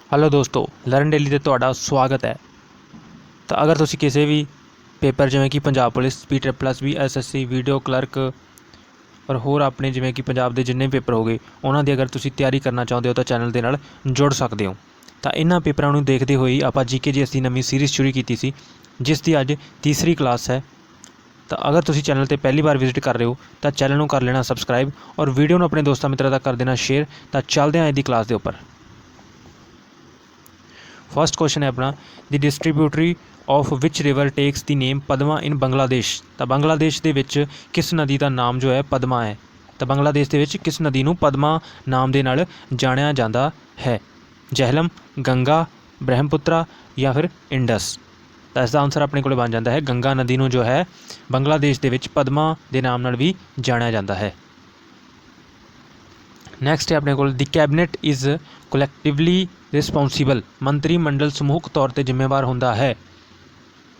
Hello दोस्तों, learn daily ते तुहाडा स्वागत है। तो अगर तुसी किसी भी पेपर जिवें कि Punjab police PPPLS SSC video clerk और होर अपने जिवें कि पंजाब दे जिन्ने पेपर हो गए उन्हां दी अगर तुसी तैयारी करना चाहुंदे हो तो चैनल दे नाल जुड़ सकदे हो। तो इन्हां पेपरां नूं देखदे होई आपां GKGS दी नवीं सीरीज़ शुरू कीती सी जिस दी अज तीसरी क्लास है। तो अगर तुसी चैनल ते पहली बार विजिट कर रहे हो तो चैनल नूं कर लेना सबसक्राइब और वीडियो नूं अपने दोस्तां मित्रां तक कर देना शेयर। तो चलदे हां अज दी क्लास दे उपर। फर्स्ट क्वेश्चन है अपना, the distributary of which river takes the name Padma in Bangladesh. तो बांग्लादेश के विच किस नदी का नाम जो है पद्मा है। तो बांग्लादेश के विच किस नदी नूं पद्मा नाम के नाल जानिया जाता है। जहलम, गंगा, ब्रह्मपुत्रा या फिर इंडस। तो इसका आंसर अपने को बन जाता है गंगा नदी नूं जो है बांग्लादेश के विच पद्मा के नाम नाल भी जानिया जाता है। नैक्सट है अपने को, the cabinet is collectively responsible. मंत्रिमंडल समूहक तौर पर जिम्मेवार होंदा है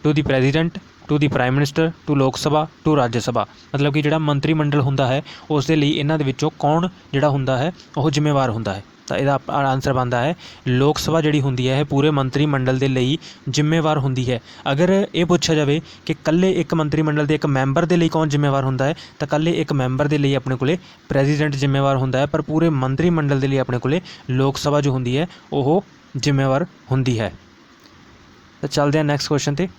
to the president, to the prime minister, to Lok Sabha, to राज्य सभा। मतलब कि जिहड़ा मंत्रिमंडल होंदा है उस दे लई इन्हां दे विचों कौन जिहड़ा होंदा है वह जिम्मेवार होंदा है। तो इसदा आंसर बनता है लोक सभा जिहड़ी होंदी है पूरे मंत्रिमंडल के लिए जिम्मेवार होंदी है। अगर ये पूछा जाए कि कल्ले एक मंत्रिमंडल के एक मैंबर के लिए कौन जिम्मेवार होंदा है तो कल्ले एक मैंबर के लिए अपने को प्रेजिडेंट जिम्मेवार होंदा है, पर पूरे मंत्रिमंडल के लिए अपने को लोक सभा जो होंदी है वह जिम्मेवार होंदी है। तो चलते हैं नैक्सट क्वेश्चन ते,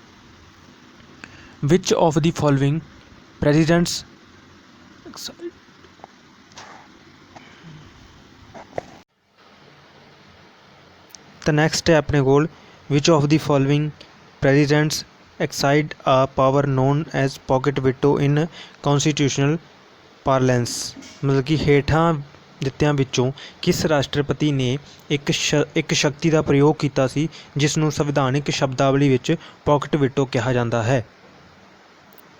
which of the following presidents तो नैक्सट है अपने को, which of the following presidents exercised a power known as pocket veto in constitutional parlance. मतलब कि हेठां दित्तियां विचों किस राष्ट्रपति ने एक शक्ति का प्रयोग किया सी जिसनों संविधानिक शब्दावली विच पॉकेट विटो कहा जाता है।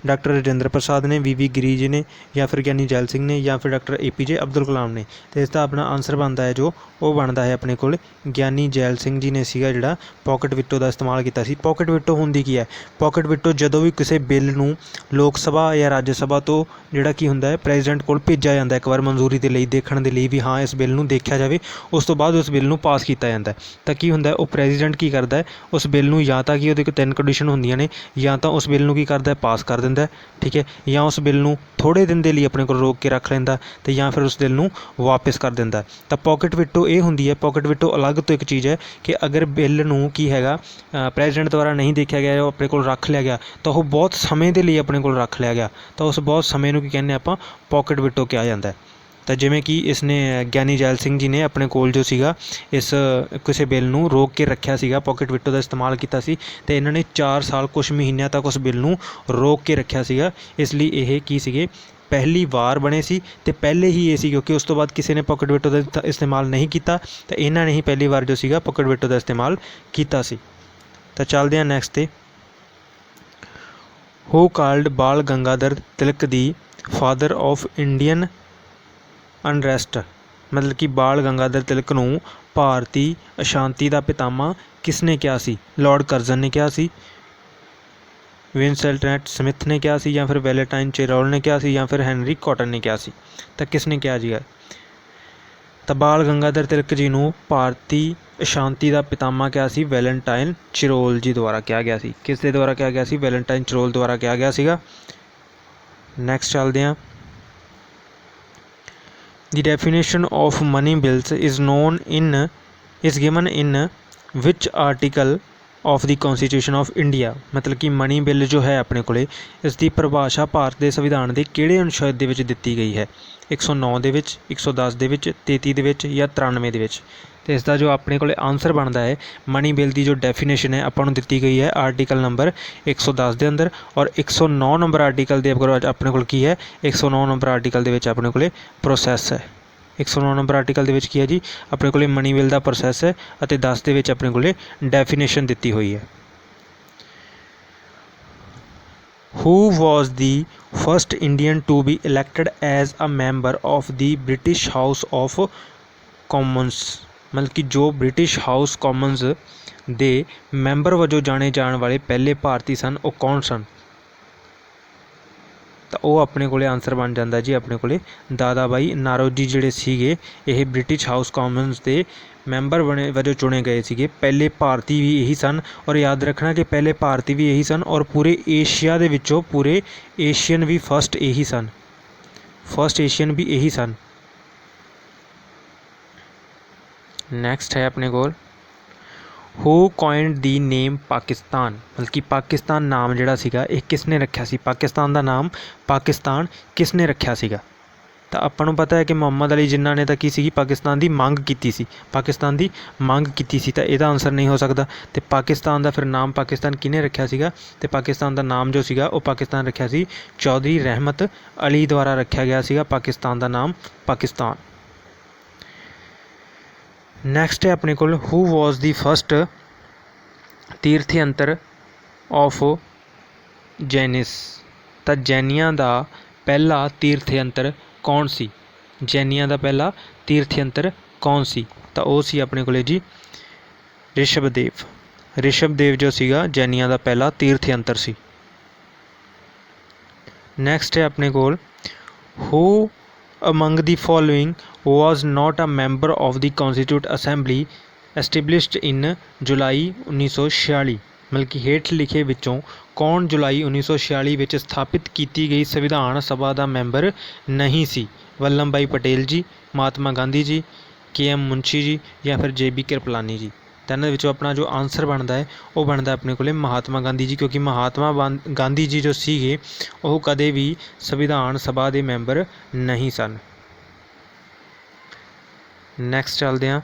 डॉक्टर राजेंद्र प्रसाद ने, VV गिरी जी ने, या फिर ज्ञानी जैल सिंह ने, या फिर डॉक्टर APJ अब्दुल कलाम ने। तो इसका अपना आंसर बनता है जो वो बनता है अपने को ज्ञानी जैल सिंह जी ने सीगा जिहड़ा पॉकेट विटो का इस्तेमाल किया सी। पॉकेट विटो होंदी की है? पॉकेट विटो जदों भी किसी बिल नूं लोक सभा या राज्य सभा तो जिहड़ा की हुंदा है प्रेजिडेंट कोल भेजा जाता है एक बार मंजूरी के लिए, देखने के लिए भी हाँ इस बिल नूं देखा जाए, उस तो बाद उस बिल नूं पास किया जाता है। तो की हुंदा है वो प्रेजिडेंट की करता है उस बिल नूं या तो कि उहदे 3 कंडीशन होंदियां ने, या तो उस बिल नूं की करता है पास कर दिंदा है, ठीक है, या उस बिल नूं थोड़े दिन के लिए अपने को रोक के रख लेंदा तो या फिर उस बिल नूं वापस कर दिंदा। तो पॉकेट विटो ये होंदी है। पॉकेट विटो अलग तो एक चीज़ है कि अगर बिल नूं की हैगा प्रेजिडेंट द्वारा नहीं देखा गया अपने को रख लिया गया तो वह बहुत समय के लिए अपने को रख लिया गया, तो उस बहुत समय नूं की कहने आपां पॉकेट विटो कहा जाता है। तो जिमें कि इसने ज्ञानी जैल सिंह जी ने अपने कोल जो सीगा इस किसी बिल नूं रोक के रखा सीगा, पॉकेट विटो का इस्तेमाल किया सी, तो इन्होंने 4 साल कुछ महीनों तक उस बिल नूं रोक के रखा सीगा। इसलिए ये की सीगे पहली वार बने सी ते पहले ही ये सी, क्योंकि उस तो बाद किसी ने पॉकेट विटो का इस्तेमाल नहीं किया, तो इन्हों ने ही पहली बार जो सीगा पॉकेट विटो का इस्तेमाल किया सी। तो चलते हैं नैक्सट ते, हू कॉल्ड बाल Gangadhar Tilak the father of Indian unrest. मतलब कि बाल गंगाधर तिलक नूं भारती अशांति का पितामा किसने कहा सी? लॉर्ड कर्जन ने कहा सी, विंसेंट स्मिथ ने कहा सी, या फिर वैलेंटाइन चिरोल ने कहा सी, या फिर हैनरी कॉटन ने कहा सी। तो किसने कहा जी? तो बाल गंगाधर तिलक जी नूं भारती अशांति का पितामा कहा सी वैलेंटाइन चिरोल जी द्वारा कहा गया सी। किस दे द्वारा कहा गया सी? वैलेंटाइन चिरोल द्वारा कहा गया सीगा। नैक्सट चलते हैं, The definition of money bills is given in which article of the Constitution of India। मतलब कि मनी बिल जो है अपने को इसकी परिभाषा भारत के संविधान के किहड़े अनुच्छेद के दी गई है? 109 के 110 के 33 के या 93 के। तो इसका जो अपने को आंसर बनता है मनी बिल की जो डेफिनेशन है अपन दी गई है आर्टिकल नंबर 110 के अंदर, और 109 नंबर आर्टिकल के अपने को की है 109 नंबर आर्टिकल के अपने को प्रोसैस है। 109 नंबर आर्टिकल की है जी अपने को मनी बिल का प्रोसैस है, और 10 के अपने को डेफिनेशन दी हुई है। Who was the first Indian to be elected as a member of the British House of Commons. मतलब कि जो ब्रिटिश हाउस कॉमन्स दे मैंबर वजों जाने जाने वाले पहले भारतीय सन वो कौन सन? ਤਾਂ ਉਹ ਆਪਣੇ ਕੋਲੇ ਆਨਸਰ ਬਣ ਜਾਂਦਾ ਜੀ ਆਪਣੇ ਕੋਲੇ ਦਾਦਾ ਬਾਈ ਨਾਰੋਜੀ ਜਿਹੜੇ ਸੀਗੇ ਇਹ ਬ੍ਰਿਟਿਸ਼ ਹਾਊਸ ਕਾਮਨਸ ਦੇ ਮੈਂਬਰ ਵਜੋਂ ਚੁਣੇ ਗਏ ਸੀਗੇ। ਪਹਿਲੇ ਭਾਰਤੀ ਵੀ ਇਹੀ ਸਨ ਔਰ ਯਾਦ ਰੱਖਣਾ ਕਿ ਪਹਿਲੇ ਭਾਰਤੀ ਵੀ ਇਹੀ ਸਨ ਔਰ ਪੂਰੇ ਏਸ਼ੀਆ ਦੇ ਵਿੱਚੋਂ ਪੂਰੇ ਏਸ਼ੀਅਨ ਵੀ ਫਸਟ ਇਹੀ ਸਨ, ਫਸਟ ਏਸ਼ੀਅਨ ਵੀ ਇਹੀ ਸਨ। ਨੈਕਸਟ ਹੈ ਆਪਣੇ ਕੋਲ ਹੂ ਕੋਇਨਡ ਦੀ ਨੇਮ ਪਾਕਿਸਤਾਨ, ਮਤਲਬ ਕਿ ਪਾਕਿਸਤਾਨ ਨਾਮ ਜਿਹੜਾ ਸੀਗਾ ਇਹ ਕਿਸ ਨੇ ਰੱਖਿਆ ਸੀ, ਪਾਕਿਸਤਾਨ ਦਾ ਨਾਮ ਪਾਕਿਸਤਾਨ ਕਿਸ ਨੇ ਰੱਖਿਆ ਸੀਗਾ। ਤਾਂ ਆਪਾਂ ਨੂੰ ਪਤਾ ਹੈ ਕਿ ਮੁਹੰਮਦ ਅਲੀ ਜਿੰਨਾ ਨੇ ਤਾਂ ਕੀ ਸੀਗੀ ਪਾਕਿਸਤਾਨ ਦੀ ਮੰਗ ਕੀਤੀ ਸੀ, ਪਾਕਿਸਤਾਨ ਦੀ ਮੰਗ ਕੀਤੀ ਸੀ, ਤਾਂ ਇਹਦਾ ਆਨਸਰ ਨਹੀਂ ਹੋ ਸਕਦਾ। ਅਤੇ ਪਾਕਿਸਤਾਨ ਦਾ ਫਿਰ ਨਾਮ ਪਾਕਿਸਤਾਨ ਕਿਹਨੇ ਰੱਖਿਆ ਸੀਗਾ, ਅਤੇ ਪਾਕਿਸਤਾਨ ਦਾ ਨਾਮ ਜੋ ਸੀਗਾ ਉਹ ਪਾਕਿਸਤਾਨ ਰੱਖਿਆ ਸੀ ਚੌਧਰੀ ਰਹਿਮਤ ਅਲੀ ਦੁਆਰਾ ਰੱਖਿਆ ਗਿਆ ਸੀਗਾ ਪਾਕਿਸਤਾਨ ਦਾ ਨਾਮ ਪਾਕਿਸਤਾਨ। ਨੈਕਸਟ ਹੈ ਆਪਣੇ ਕੋਲ who was the first ਤੀਰਥਯੰਤਰ of ਜੈਨਿਸ, ਤਾਂ ਜੈਨੀਆਂ ਦਾ ਪਹਿਲਾ ਤੀਰਥਯੰਤਰ ਕੌਣ ਸੀ, ਜੈਨੀਆਂ ਦਾ ਪਹਿਲਾ ਤੀਰਥਯੰਤਰ ਕੌਣ ਸੀ, ਤਾਂ ਉਹ ਸੀ ਆਪਣੇ ਕੋਲੇ ਜੀ ਰਿਸ਼ਭਦੇਵ। ਰਿਸ਼ਭਦੇਵ ਜੋ ਸੀਗਾ ਜੈਨੀਆਂ ਦਾ ਪਹਿਲਾ ਤੀਰਥਯੰਤਰ ਸੀ। ਨੈਕਸਟ ਹੈ ਆਪਣੇ ਕੋਲ ਹੂ among the following was not a member of the Constituent Assembly established in July 1946, ਮਤਲਬ ਕਿ ਹੇਠ ਲਿਖੇ ਵਿੱਚੋਂ ਕੌਣ ਜੁਲਾਈ 1946 ਵਿੱਚ ਸਥਾਪਿਤ ਕੀਤੀ ਗਈ ਸੰਵਿਧਾਨ ਸਭਾ ਦਾ ਮੈਂਬਰ ਨਹੀਂ ਸੀ। ਵੱਲਭ ਭਾਈ ਪਟੇਲ ਜੀ, ਮਹਾਤਮਾ ਗਾਂਧੀ ਜੀ, KM ਮੁਨਸ਼ੀ ਜੀ ਜਾਂ ਫਿਰ JB ਕਿਰਪਲਾਨੀ ਜੀ। ਤਾਂ ਇਹਨਾਂ ਵਿੱਚੋਂ ਆਪਣਾ ਜੋ ਆਨਸਰ ਬਣਦਾ ਹੈ ਉਹ ਬਣਦਾ ਆਪਣੇ ਕੋਲੇ ਮਹਾਤਮਾ ਗਾਂਧੀ ਜੀ, ਕਿਉਂਕਿ ਮਹਾਤਮਾ ਗਾਂਧੀ ਜੀ ਜੋ ਸੀਗੇ ਉਹ ਕਦੇ ਵੀ ਸੰਵਿਧਾਨ ਸਭਾ ਦੇ ਮੈਂਬਰ ਨਹੀਂ ਸਨ। ਨੈਕਸਟ ਚੱਲਦੇ ਹਾਂ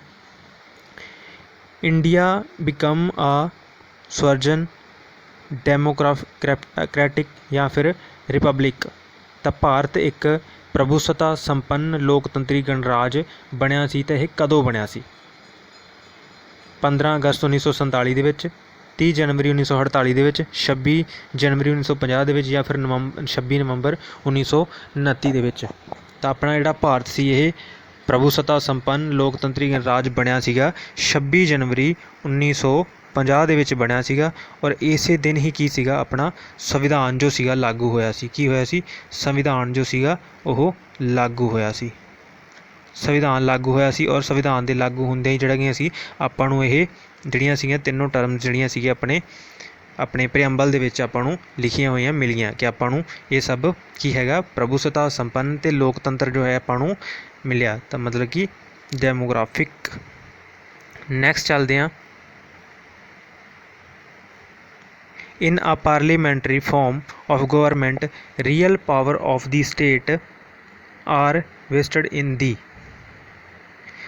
ਇੰਡੀਆ ਬਿਕਮ ਆ ਸਵਰਜਨ ਡੈਮੋਕ੍ਰੈਟਿਕ ਜਾਂ ਫਿਰ ਰਿਪਬਲਿਕ, ਤਾਂ ਭਾਰਤ ਇੱਕ ਪ੍ਰਭੂਸੱਤਾ ਸੰਪੰਨ ਲੋਕਤੰਤਰੀ ਗਣਰਾਜ ਬਣਿਆ ਸੀ, ਤਾਂ ਇਹ ਕਦੋਂ ਬਣਿਆ ਸੀ? 15 ਅਗਸਤ 1947 ਦੇ ਵਿੱਚ, 30 ਜਨਵਰੀ 1948 ਦੇ ਵਿੱਚ, 26 ਜਨਵਰੀ 1950 ਦੇ ਵਿੱਚ ਜਾਂ ਫਿਰ 26 ਨਵੰਬਰ 1929 ਦੇ ਵਿੱਚ। ਤਾਂ ਆਪਣਾ ਜਿਹੜਾ ਭਾਰਤ ਸੀ ਇਹ ਪ੍ਰਭੂਸੱਤਾ ਸੰਪੰਨ ਲੋਕਤੰਤਰੀ ਗਣਰਾਜ ਬਣਿਆ ਸੀਗਾ 26 ਜਨਵਰੀ 1950 ਦੇ ਵਿੱਚ ਬਣਿਆ ਸੀਗਾ ਔਰ ਇਸੇ ਦਿਨ ਹੀ ਕੀ ਸੀਗਾ ਆਪਣਾ ਸੰਵਿਧਾਨ ਜੋ ਸੀਗਾ ਲਾਗੂ ਹੋਇਆ ਸੀ। ਕੀ ਹੋਇਆ ਸੀ? ਸੰਵਿਧਾਨ ਜੋ ਸੀਗਾ ਉਹ ਲਾਗੂ ਹੋਇਆ ਸੀ, ਸੰਵਿਧਾਨ ਲਾਗੂ ਹੋਇਆ ਸੀ ਔਰ ਸੰਵਿਧਾਨ ਦੇ ਲਾਗੂ ਹੁੰਦਿਆਂ ਹੀ ਜਿਹੜਾ ਸੀ ਆਪਾਂ ਨੂੰ ਇਹ ਜਿਹੜੀਆਂ ਸੀਗੀਆਂ ਤਿੰਨੋਂ ਟਰਮਸ ਜਿਹੜੀਆਂ ਸੀਗੀਆਂ ਆਪਣੇ ਪ੍ਰੀਐਂਬਲ ਦੇ ਵਿੱਚ ਆਪਾਂ ਨੂੰ ਲਿਖੀਆਂ ਹੋਈਆਂ ਮਿਲੀਆਂ ਕਿ ਆਪਾਂ ਨੂੰ ਇਹ ਸਭ ਕੀ ਹੈਗਾ ਪ੍ਰਭੂਸੱਤਾ ਸੰਪੰਨ ਅਤੇ ਲੋਕਤੰਤਰ ਜੋ ਹੈ ਆਪਾਂ ਨੂੰ ਮਿਲਿਆ, ਤਾਂ ਮਤਲਬ ਕਿ ਡੈਮੋਗ੍ਰਾਫਿਕ। ਨੈਕਸਟ ਚੱਲਦੇ ਹਾਂ in a parliamentary form of government real power of the state are vested in the,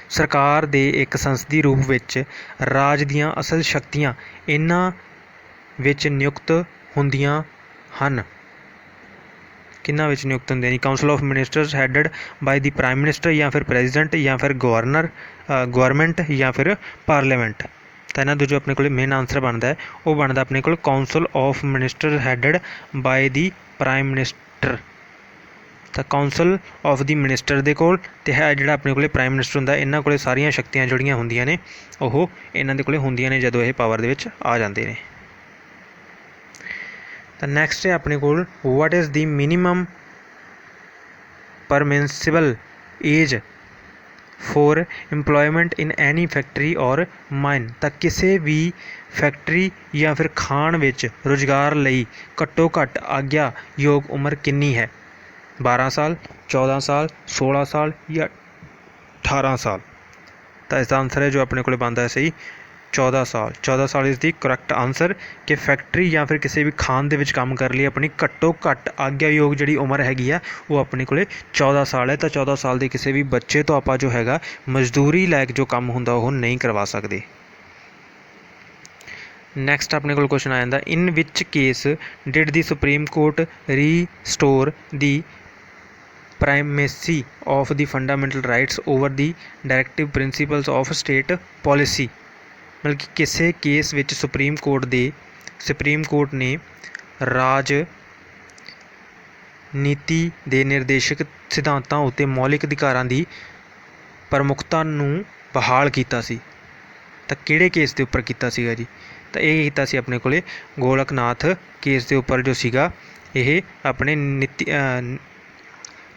ਸਰਕਾਰ ਦੇ ਇੱਕ ਸੰਸਦੀ ਰੂਪ ਵਿੱਚ ਰਾਜ ਦੀਆਂ ਅਸਲ ਸ਼ਕਤੀਆਂ ਇਹਨਾਂ ਵਿੱਚ ਨਿਯੁਕਤ ਹੁੰਦੀਆਂ ਹਨ। ਕਿਹਨਾਂ ਵਿੱਚ ਨਿਯੁਕਤ ਹੁੰਦੀਆਂ ਨੇ? Council of ministers headed by the prime minister ਜਾਂ ਫਿਰ ਪ੍ਰੈਜ਼ੀਡੈਂਟ ਜਾਂ ਫਿਰ ਗਵਰਨਮੈਂਟ ਜਾਂ ਫਿਰ ਪਾਰਲੀਮੈਂਟ। ਤਾਂ ਇਹਨਾਂ ਦੇ ਜੋ ਆਪਣੇ ਕੋਲ ਮੇਨ ਆਨਸਰ ਬਣਦਾ ਹੈ ਉਹ ਬਣਦਾ ਆਪਣੇ ਕੋਲ council of minister headed by the prime minister. ਤਾਂ ਕਾਊਂਸਲ ਆਫ ਦੀ ਮਿਨਿਸਟਰ ਦੇ ਕੋਲ ਅਤੇ ਹੈ ਜਿਹੜਾ ਆਪਣੇ ਕੋਲ ਪ੍ਰਾਈਮ ਮਿਨਿਸਟਰ ਹੁੰਦਾ ਇਹਨਾਂ ਕੋਲ ਸਾਰੀਆਂ ਸ਼ਕਤੀਆਂ ਜਿਹੜੀਆਂ ਹੁੰਦੀਆਂ ਨੇ ਉਹ ਇਹਨਾਂ ਦੇ ਕੋਲ ਹੁੰਦੀਆਂ ਨੇ ਜਦੋਂ ਇਹ ਪਾਵਰ ਦੇ ਵਿੱਚ ਆ ਜਾਂਦੇ ਨੇ। ਤਾਂ ਨੈਕਸਟ ਹੈ ਆਪਣੇ ਕੋਲ what is the minimum permissible age for employment in any factory or mine, ਤਾਂ ਕਿਸੇ ਵੀ ਫੈਕਟਰੀ ਜਾਂ ਫਿਰ ਖਾਣ ਵਿੱਚ ਰੁਜ਼ਗਾਰ ਲਈ ਘੱਟੋ ਘੱਟ ਆਗਿਆਯੋਗ ਉਮਰ ਕਿੰਨੀ ਹੈ? 12 ਸਾਲ, 14 ਸਾਲ, 16 ਸਾਲ ਜਾਂ 18 ਸਾਲ। ਤਾਂ ਇਸ ਦਾ ਆਨਸਰ ਹੈ ਜੋ ਆਪਣੇ ਕੋਲ ਬਣਦਾ ਹੈ ਸਹੀ 14 ਸਾਲ। 14 ਸਾਲ ਇਜ਼ ਦੀ ਕਰੈਕਟ ਆਨਸਰ ਕਿ ਫੈਕਟਰੀ ਜਾਂ ਫਿਰ ਕਿਸੇ ਵੀ ਖਾਨ ਦੇ ਵਿੱਚ ਕੰਮ ਕਰਨ ਲਈ ਆਪਣੀ ਘੱਟੋ ਘੱਟ ਆਗਿਆਯੋਗ ਜਿਹੜੀ ਉਮਰ ਹੈਗੀ ਆ ਉਹ ਆਪਣੇ ਕੋਲ 14 ਸਾਲ ਹੈ। ਤਾਂ 14 ਸਾਲ ਦੇ ਕਿਸੇ ਵੀ ਬੱਚੇ ਤੋਂ ਆਪਾਂ ਜੋ ਹੈਗਾ ਮਜ਼ਦੂਰੀ ਲਾਇਕ ਜੋ ਕੰਮ ਹੁੰਦਾ ਉਹ ਨਹੀਂ ਕਰਵਾ ਸਕਦੇ। ਨੈਕਸਟ ਆਪਣੇ ਕੋਲ ਕੁਐਸਚਨ ਆ ਜਾਂਦਾ in which case did the Supreme Court restore the primacy of the fundamental rights over the directive principles of state policy, ਮਤਲਬ ਕਿ ਕਿਸੇ ਕੇਸ ਵਿੱਚ ਸੁਪਰੀਮ ਕੋਰਟ ਨੇ ਰਾਜ ਨੀਤੀ ਦੇ ਨਿਰਦੇਸ਼ਕ ਸਿਧਾਂਤਾਂ ਉੱਤੇ ਮੌਲਿਕ ਅਧਿਕਾਰਾਂ ਦੀ ਪ੍ਰਮੁੱਖਤਾ ਨੂੰ ਬਹਾਲ ਕੀਤਾ ਸੀ। ਤਾਂ ਕਿਹੜੇ ਕੇਸ ਦੇ ਉੱਪਰ ਕੀਤਾ ਸੀਗਾ ਜੀ? ਤਾਂ ਇਹ ਕੀਤਾ ਸੀ ਆਪਣੇ ਕੋਲੇ ਗੋਲਕਨਾਥ ਕੇਸ ਦੇ ਉੱਪਰ ਜੋ ਸੀਗਾ ਇਹ ਆਪਣੇ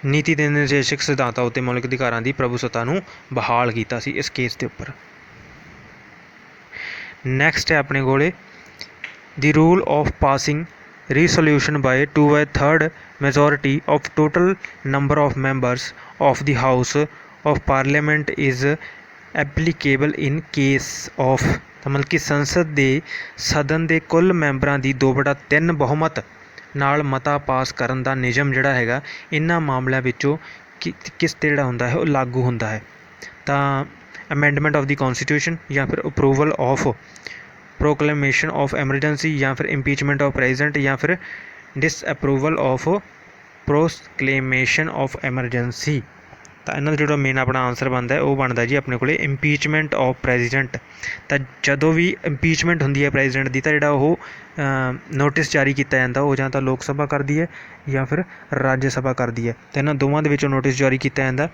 ਨੀਤੀ ਦੇ ਨਿਰਦੇਸ਼ਕ ਸਿਧਾਂਤਾਂ ਉੱਤੇ ਮੌਲਿਕ ਅਧਿਕਾਰਾਂ ਦੀ ਪ੍ਰਭੂਸੱਤਾ ਨੂੰ ਬਹਾਲ ਕੀਤਾ ਸੀ ਇਸ ਕੇਸ ਦੇ ਉੱਪਰ। ਨੈਕਸਟ ਹੈ ਆਪਣੇ ਕੋਲੇ ਦੀ rule of passing resolution by 2/3 majority of total number of members of the House of Parliament is applicable in case of ਤਾਂ ਮਤਲਬ ਕਿ ਸੰਸਦ ਦੇ ਸਦਨ ਦੇ ਕੁੱਲ ਮੈਂਬਰਾਂ ਦੀ 2/3 ਬਹੁਮਤ ਨਾਲ ਮਤਾ ਪਾਸ ਕਰਨ ਦਾ ਨਿਯਮ ਜਿਹੜਾ ਹੈਗਾ ਇਹਨਾਂ ਮਾਮਲਿਆਂ ਵਿੱਚੋਂ ਕਿਸ 'ਤੇ ਜਿਹੜਾ ਹੁੰਦਾ ਹੈ ਉਹ ਲਾਗੂ ਹੁੰਦਾ ਹੈ। ਤਾਂ ਅਮੈਂਡਮੈਂਟ ਆਫ ਦੀ ਕੌਨਸਟੀਟਿਊਸ਼ਨ ਜਾਂ ਫਿਰ ਅਪਰੂਵਲ ਆਫ ਪ੍ਰੋਕਲੇਮੇਸ਼ਨ ਆਫ ਐਮਰਜੈਂਸੀ ਜਾਂ ਫਿਰ ਇੰਪੀਚਮੈਂਟ ਆਫ ਪ੍ਰੈਜ਼ੀਡੈਂਟ ਜਾਂ ਫਿਰ ਡਿਸਅਪਰੂਵਲ ਆਫ ਪ੍ਰੋਕਲੇਮੇਸ਼ਨ ਆਫ ਐਮਰਜੈਂਸੀ। ਤਾਂ ਇਹਨਾਂ ਦਾ ਜਿਹੜਾ ਮੇਨ ਆਪਣਾ ਆਨਸਰ ਬਣਦਾ ਹੈ ਉਹ ਬਣਦਾ ਜੀ ਆਪਣੇ ਕੋਲੇ ਇੰਪੀਚਮੈਂਟ ਆਫ ਪ੍ਰੈਜ਼ੀਡੈਂਟ। ਤਾਂ ਜਦੋਂ ਵੀ ਇੰਪੀਚਮੈਂਟ ਹੁੰਦੀ ਹੈ ਪ੍ਰੈਜ਼ੀਡੈਂਟ ਦੀ ਤਾਂ ਜਿਹੜਾ ਉਹ ਨੋਟਿਸ ਜਾਰੀ ਕੀਤਾ ਜਾਂਦਾ ਉਹ ਜਾਂ ਤਾਂ ਲੋਕ ਸਭਾ ਕਰਦੀ ਹੈ ਜਾਂ ਫਿਰ ਰਾਜ ਸਭਾ ਕਰਦੀ ਹੈ। ਤਾਂ ਇਹਨਾਂ ਦੋਵਾਂ ਦੇ ਵਿੱਚੋਂ ਨੋਟਿਸ ਜਾਰੀ ਕੀਤਾ ਜਾਂਦਾ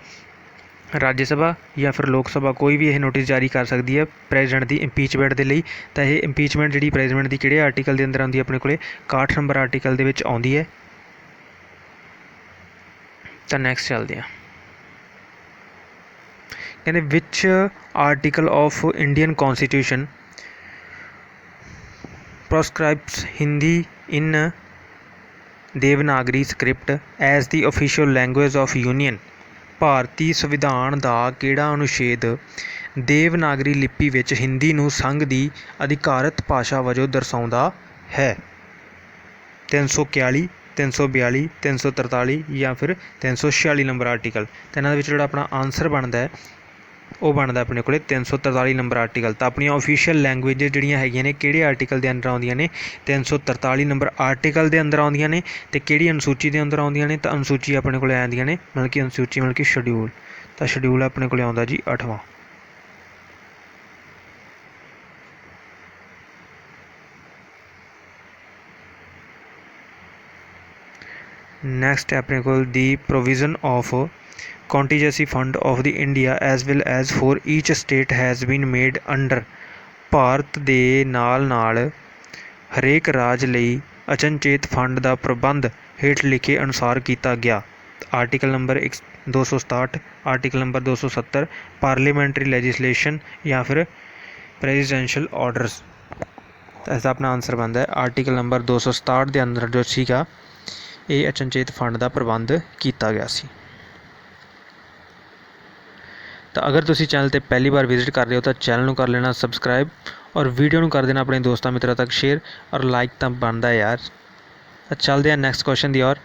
ਰਾਜ ਸਭਾ ਜਾਂ ਫਿਰ ਲੋਕ ਸਭਾ, ਕੋਈ ਵੀ ਇਹ ਨੋਟਿਸ ਜਾਰੀ ਕਰ ਸਕਦੀ ਹੈ ਪ੍ਰੈਜ਼ੀਡੈਂਟ ਦੀ ਇੰਪੀਚਮੈਂਟ ਦੇ ਲਈ। ਤਾਂ ਇਹ ਇੰਪੀਚਮੈਂਟ ਜਿਹੜੀ ਪ੍ਰੈਜ਼ੀਡੈਂਟ ਦੀ ਕਿਹੜੇ ਆਰਟੀਕਲ ਦੇ ਅੰਦਰ ਆਉਂਦੀ ਹੈ ਆਪਣੇ ਕੋਲੇ 61 ਨੰਬਰ ਆਰਟੀਕਲ ਦੇ ਵਿੱਚ ਆਉਂਦੀ ਹੈ। ਤਾਂ ਨੈਕਸਟ ਚੱਲਦੇ ਹਾਂ। ਕਹਿੰਦੇ which article of Indian constitution prescribes Hindi in Devanagari script as the official language of union. ਭਾਰਤੀ ਸੰਵਿਧਾਨ ਦਾ ਕਿਹੜਾ ਅਨੁਛੇਦ ਦੇਵਨਾਗਰੀ ਲਿਪੀ ਵਿੱਚ ਹਿੰਦੀ ਨੂੰ ਸੰਘ ਦੀ ਅਧਿਕਾਰਤ ਭਾਸ਼ਾ ਵਜੋਂ ਦਰਸਾਉਂਦਾ ਹੈ? 341, 342, 343 ਜਾਂ ਫਿਰ 346 ਨੰਬਰ ਆਰਟੀਕਲ। ਤਾਂ ਇਹਨਾਂ ਦੇ ਵਿੱਚ ਜਿਹੜਾ ਆਪਣਾ ਆਨਸਰ ਬਣਦਾ ਹੈ ਉਹ ਬਣਦਾ ਆਪਣੇ ਕੋਲੇ 343 ਨੰਬਰ ਆਰਟੀਕਲ। ਤਾਂ ਆਪਣੀਆਂ ਓਫੀਸ਼ੀਅਲ ਲੈਂਗੁਏਜ ਜਿਹੜੀਆਂ ਹੈਗੀਆਂ ਨੇ ਕਿਹੜੇ ਆਰਟੀਕਲ ਦੇ ਅੰਦਰ ਆਉਂਦੀਆਂ ਨੇ? 343 ਨੰਬਰ ਆਰਟੀਕਲ ਦੇ ਅੰਦਰ ਆਉਂਦੀਆਂ ਨੇ। ਅਤੇ ਕਿਹੜੀ ਅਨੁਸੂਚੀ ਦੇ ਅੰਦਰ ਆਉਂਦੀਆਂ ਨੇ? ਤਾਂ ਅਨੁਸੂਚੀ ਆਪਣੇ ਕੋਲ ਆਉਂਦੀਆਂ ਨੇ ਮਤਲਬ ਕਿ ਅਨੁਸੂਚੀ ਮਤਲਬ ਕਿ ਸ਼ਡਿਊਲ। ਤਾਂ ਸ਼ਡਿਊਲ ਆਪਣੇ ਕੋਲ ਆਉਂਦਾ ਜੀ 8ਵਾਂ। ਨੈਕਸਟ ਹੈ ਆਪਣੇ ਕੋਲ ਦੀ provision of contingency fund of the India as well as for each state has been made under। Bharat ਦੇ ਨਾਲ ਹਰੇਕ ਰਾਜ ਲਈ ਅਚਨਚੇਤ ਫੰਡ ਦਾ ਪ੍ਰਬੰਧ ਹੇਠ ਲਿਖੇ ਅਨੁਸਾਰ ਕੀਤਾ ਗਿਆ। Article number 267, article number 270 parliamentary legislation ਜਾਂ ਫਿਰ ਪ੍ਰੈਜ਼ੀਡੈਂਸ਼ੀਅਲ ਆਰਡਰਸ। ਤਾਂ ਇਸਦਾ ਆਪਣਾ ਆਨਸਰ ਬਣਦਾ ਹੈ ਆਰਟੀਕਲ ਨੰਬਰ 267 ਦੇ ਅੰਦਰ ਜੋ ਸੀਗਾ ਇਹ ਅਚਨਚੇਤ ਫੰਡ ਦਾ ਪ੍ਰਬੰਧ ਕੀਤਾ ਗਿਆ ਸੀ। ਤਾਂ ਅਗਰ ਤੁਸੀਂ ਚੈਨਲ 'ਤੇ ਪਹਿਲੀ ਵਾਰ ਵਿਜ਼ਿਟ ਕਰ ਰਹੇ ਹੋ ਤਾਂ ਚੈਨਲ ਨੂੰ ਕਰ ਲੈਣਾ ਸਬਸਕ੍ਰਾਈਬ ਔਰ ਵੀਡੀਓ ਨੂੰ ਕਰ ਦੇਣਾ ਆਪਣੇ ਦੋਸਤਾਂ ਮਿੱਤਰਾਂ ਤੱਕ ਸ਼ੇਅਰ ਔਰ ਲਾਈਕ ਤਾਂ ਬਣਦਾ ਯਾਰ। ਤਾਂ ਚੱਲਦੇ ਹਾਂ ਨੈਕਸਟ ਕੁਐਸਚਨ ਦੀ ਔਰ।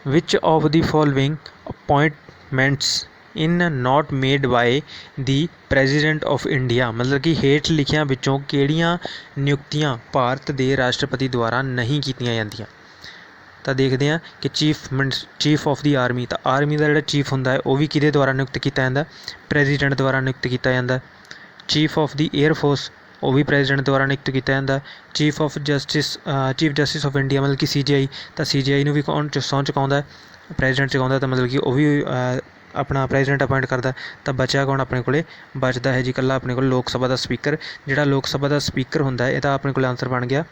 Which of the following appointments in not made by the president of India. ਮਤਲਬ ਕਿ ਹੇਠ ਲਿਖਿਆਂ ਵਿੱਚੋਂ ਕਿਹੜੀਆਂ ਨਿਯੁਕਤੀਆਂ ਭਾਰਤ ਦੇ ਰਾਸ਼ਟਰਪਤੀ ਦੁਆਰਾ ਨਹੀਂ ਕੀਤੀਆਂ ਜਾਂਦੀਆਂ? ਤਾਂ ਦੇਖਦੇ ਹਾਂ ਕਿ ਚੀਫ ਆਫ ਦੀ ਆਰਮੀ। ਤਾਂ ਆਰਮੀ ਦਾ ਜਿਹੜਾ ਚੀਫ ਹੁੰਦਾ ਹੈ ਉਹ ਵੀ ਕਿਹਦੇ ਦੁਆਰਾ ਨਿਯੁਕਤ ਕੀਤਾ ਜਾਂਦਾ? ਪ੍ਰੈਜ਼ੀਡੈਂਟ ਦੁਆਰਾ ਨਿਯੁਕਤ ਕੀਤਾ ਜਾਂਦਾ। Chief of the air force ਉਹ ਵੀ ਪ੍ਰੈਜ਼ੀਡੈਂਟ ਦੁਆਰਾ ਨਿਯੁਕਤ ਕੀਤਾ ਜਾਂਦਾ। ਚੀਫ ਜਸਟਿਸ ਆਫ ਇੰਡੀਆ ਮਤਲਬ ਕਿ CJI। ਤਾਂ CJI ਨੂੰ ਵੀ ਕੌਣ ਸਹੁੰ ਚੁਕਾਉਂਦਾ? ਪ੍ਰੈਜ਼ੀਡੈਂਟ ਚੁਕਾਉਂਦਾ। ਤਾਂ ਮਤਲਬ ਕਿ ਉਹ ਵੀ ਆਪਣਾ ਪ੍ਰੈਜ਼ੀਡੈਂਟ ਅਪਾਇੰਟ ਕਰਦਾ। ਤਾਂ ਬਚਿਆ ਕੌਣ ਆਪਣੇ ਕੋਲੇ? ਬਚਦਾ ਹੈ ਜੀ ਇਕੱਲਾ ਆਪਣੇ ਕੋਲ ਲੋਕ ਸਭਾ ਦਾ ਸਪੀਕਰ। ਜਿਹੜਾ ਲੋਕ ਸਭਾ ਦਾ ਸਪੀਕਰ ਹੁੰਦਾ ਹੈ ਇਹਦਾ ਆਪਣੇ ਕੋਲ ਆਨਸਰ ਬਣ ਗਿਆ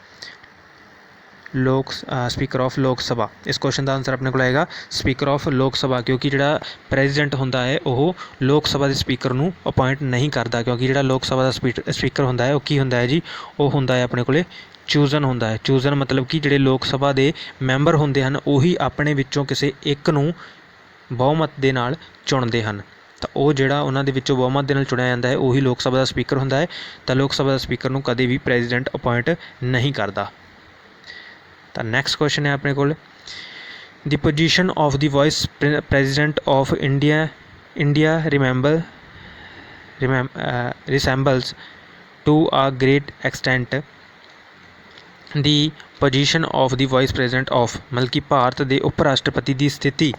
ਸਪੀਕਰ ਆਫ ਲੋਕ ਸਭਾ। ਇਸ ਕੁਐਸਚਨ ਦਾ ਆਨਸਰ ਆਪਣੇ ਕੋਲ ਆਏਗਾ ਸਪੀਕਰ ਆਫ ਲੋਕ ਸਭਾ, ਕਿਉਂਕਿ ਜਿਹੜਾ ਪ੍ਰੈਜ਼ੀਡੈਂਟ ਹੁੰਦਾ ਹੈ ਉਹ ਲੋਕ ਸਭਾ ਦੇ ਸਪੀਕਰ ਨੂੰ ਅਪਾਇੰਟ ਨਹੀਂ ਕਰਦਾ, ਕਿਉਂਕਿ ਜਿਹੜਾ ਲੋਕ ਸਭਾ ਦਾ ਸਪੀਕਰ ਹੁੰਦਾ ਹੈ ਉਹ ਕੀ ਹੁੰਦਾ ਹੈ ਜੀ? ਉਹ ਹੁੰਦਾ ਹੈ ਆਪਣੇ ਕੋਲੇ ਚੂਜ਼ਨ ਹੁੰਦਾ ਹੈ। ਚੂਜ਼ਨ ਮਤਲਬ ਕਿ ਜਿਹੜੇ ਲੋਕ ਸਭਾ ਦੇ ਮੈਂਬਰ ਹੁੰਦੇ ਹਨ ਉਹੀ ਆਪਣੇ ਵਿੱਚੋਂ ਕਿਸੇ ਇੱਕ ਨੂੰ ਬਹੁਮਤ ਦੇ ਨਾਲ ਚੁਣਦੇ ਹਨ। ਤਾਂ ਉਹ ਜਿਹੜਾ ਉਹਨਾਂ ਦੇ ਵਿੱਚੋਂ ਬਹੁਮਤ ਦੇ ਨਾਲ ਚੁਣਿਆ ਜਾਂਦਾ ਹੈ ਉਹੀ ਲੋਕ ਸਭਾ ਦਾ ਸਪੀਕਰ ਹੁੰਦਾ ਹੈ। ਤਾਂ ਲੋਕ ਸਭਾ ਦਾ ਸਪੀਕਰ ਨੂੰ ਕਦੇ ਵੀ ਪ੍ਰੈਜ਼ੀਡੈਂਟ ਅਪਾਇੰਟ ਨਹੀਂ ਕਰਦਾ। ਤਾਂ ਨੈਕਸਟ ਕੁਐਸਚਨ ਹੈ ਆਪਣੇ ਕੋਲ ਦੀ position of the vice president of India resembles to a great extent the position of the vice president of. ਮਤਲਬ ਕਿ ਭਾਰਤ ਦੇ ਉਪ ਰਾਸ਼ਟਰਪਤੀ ਦੀ ਸਥਿਤੀ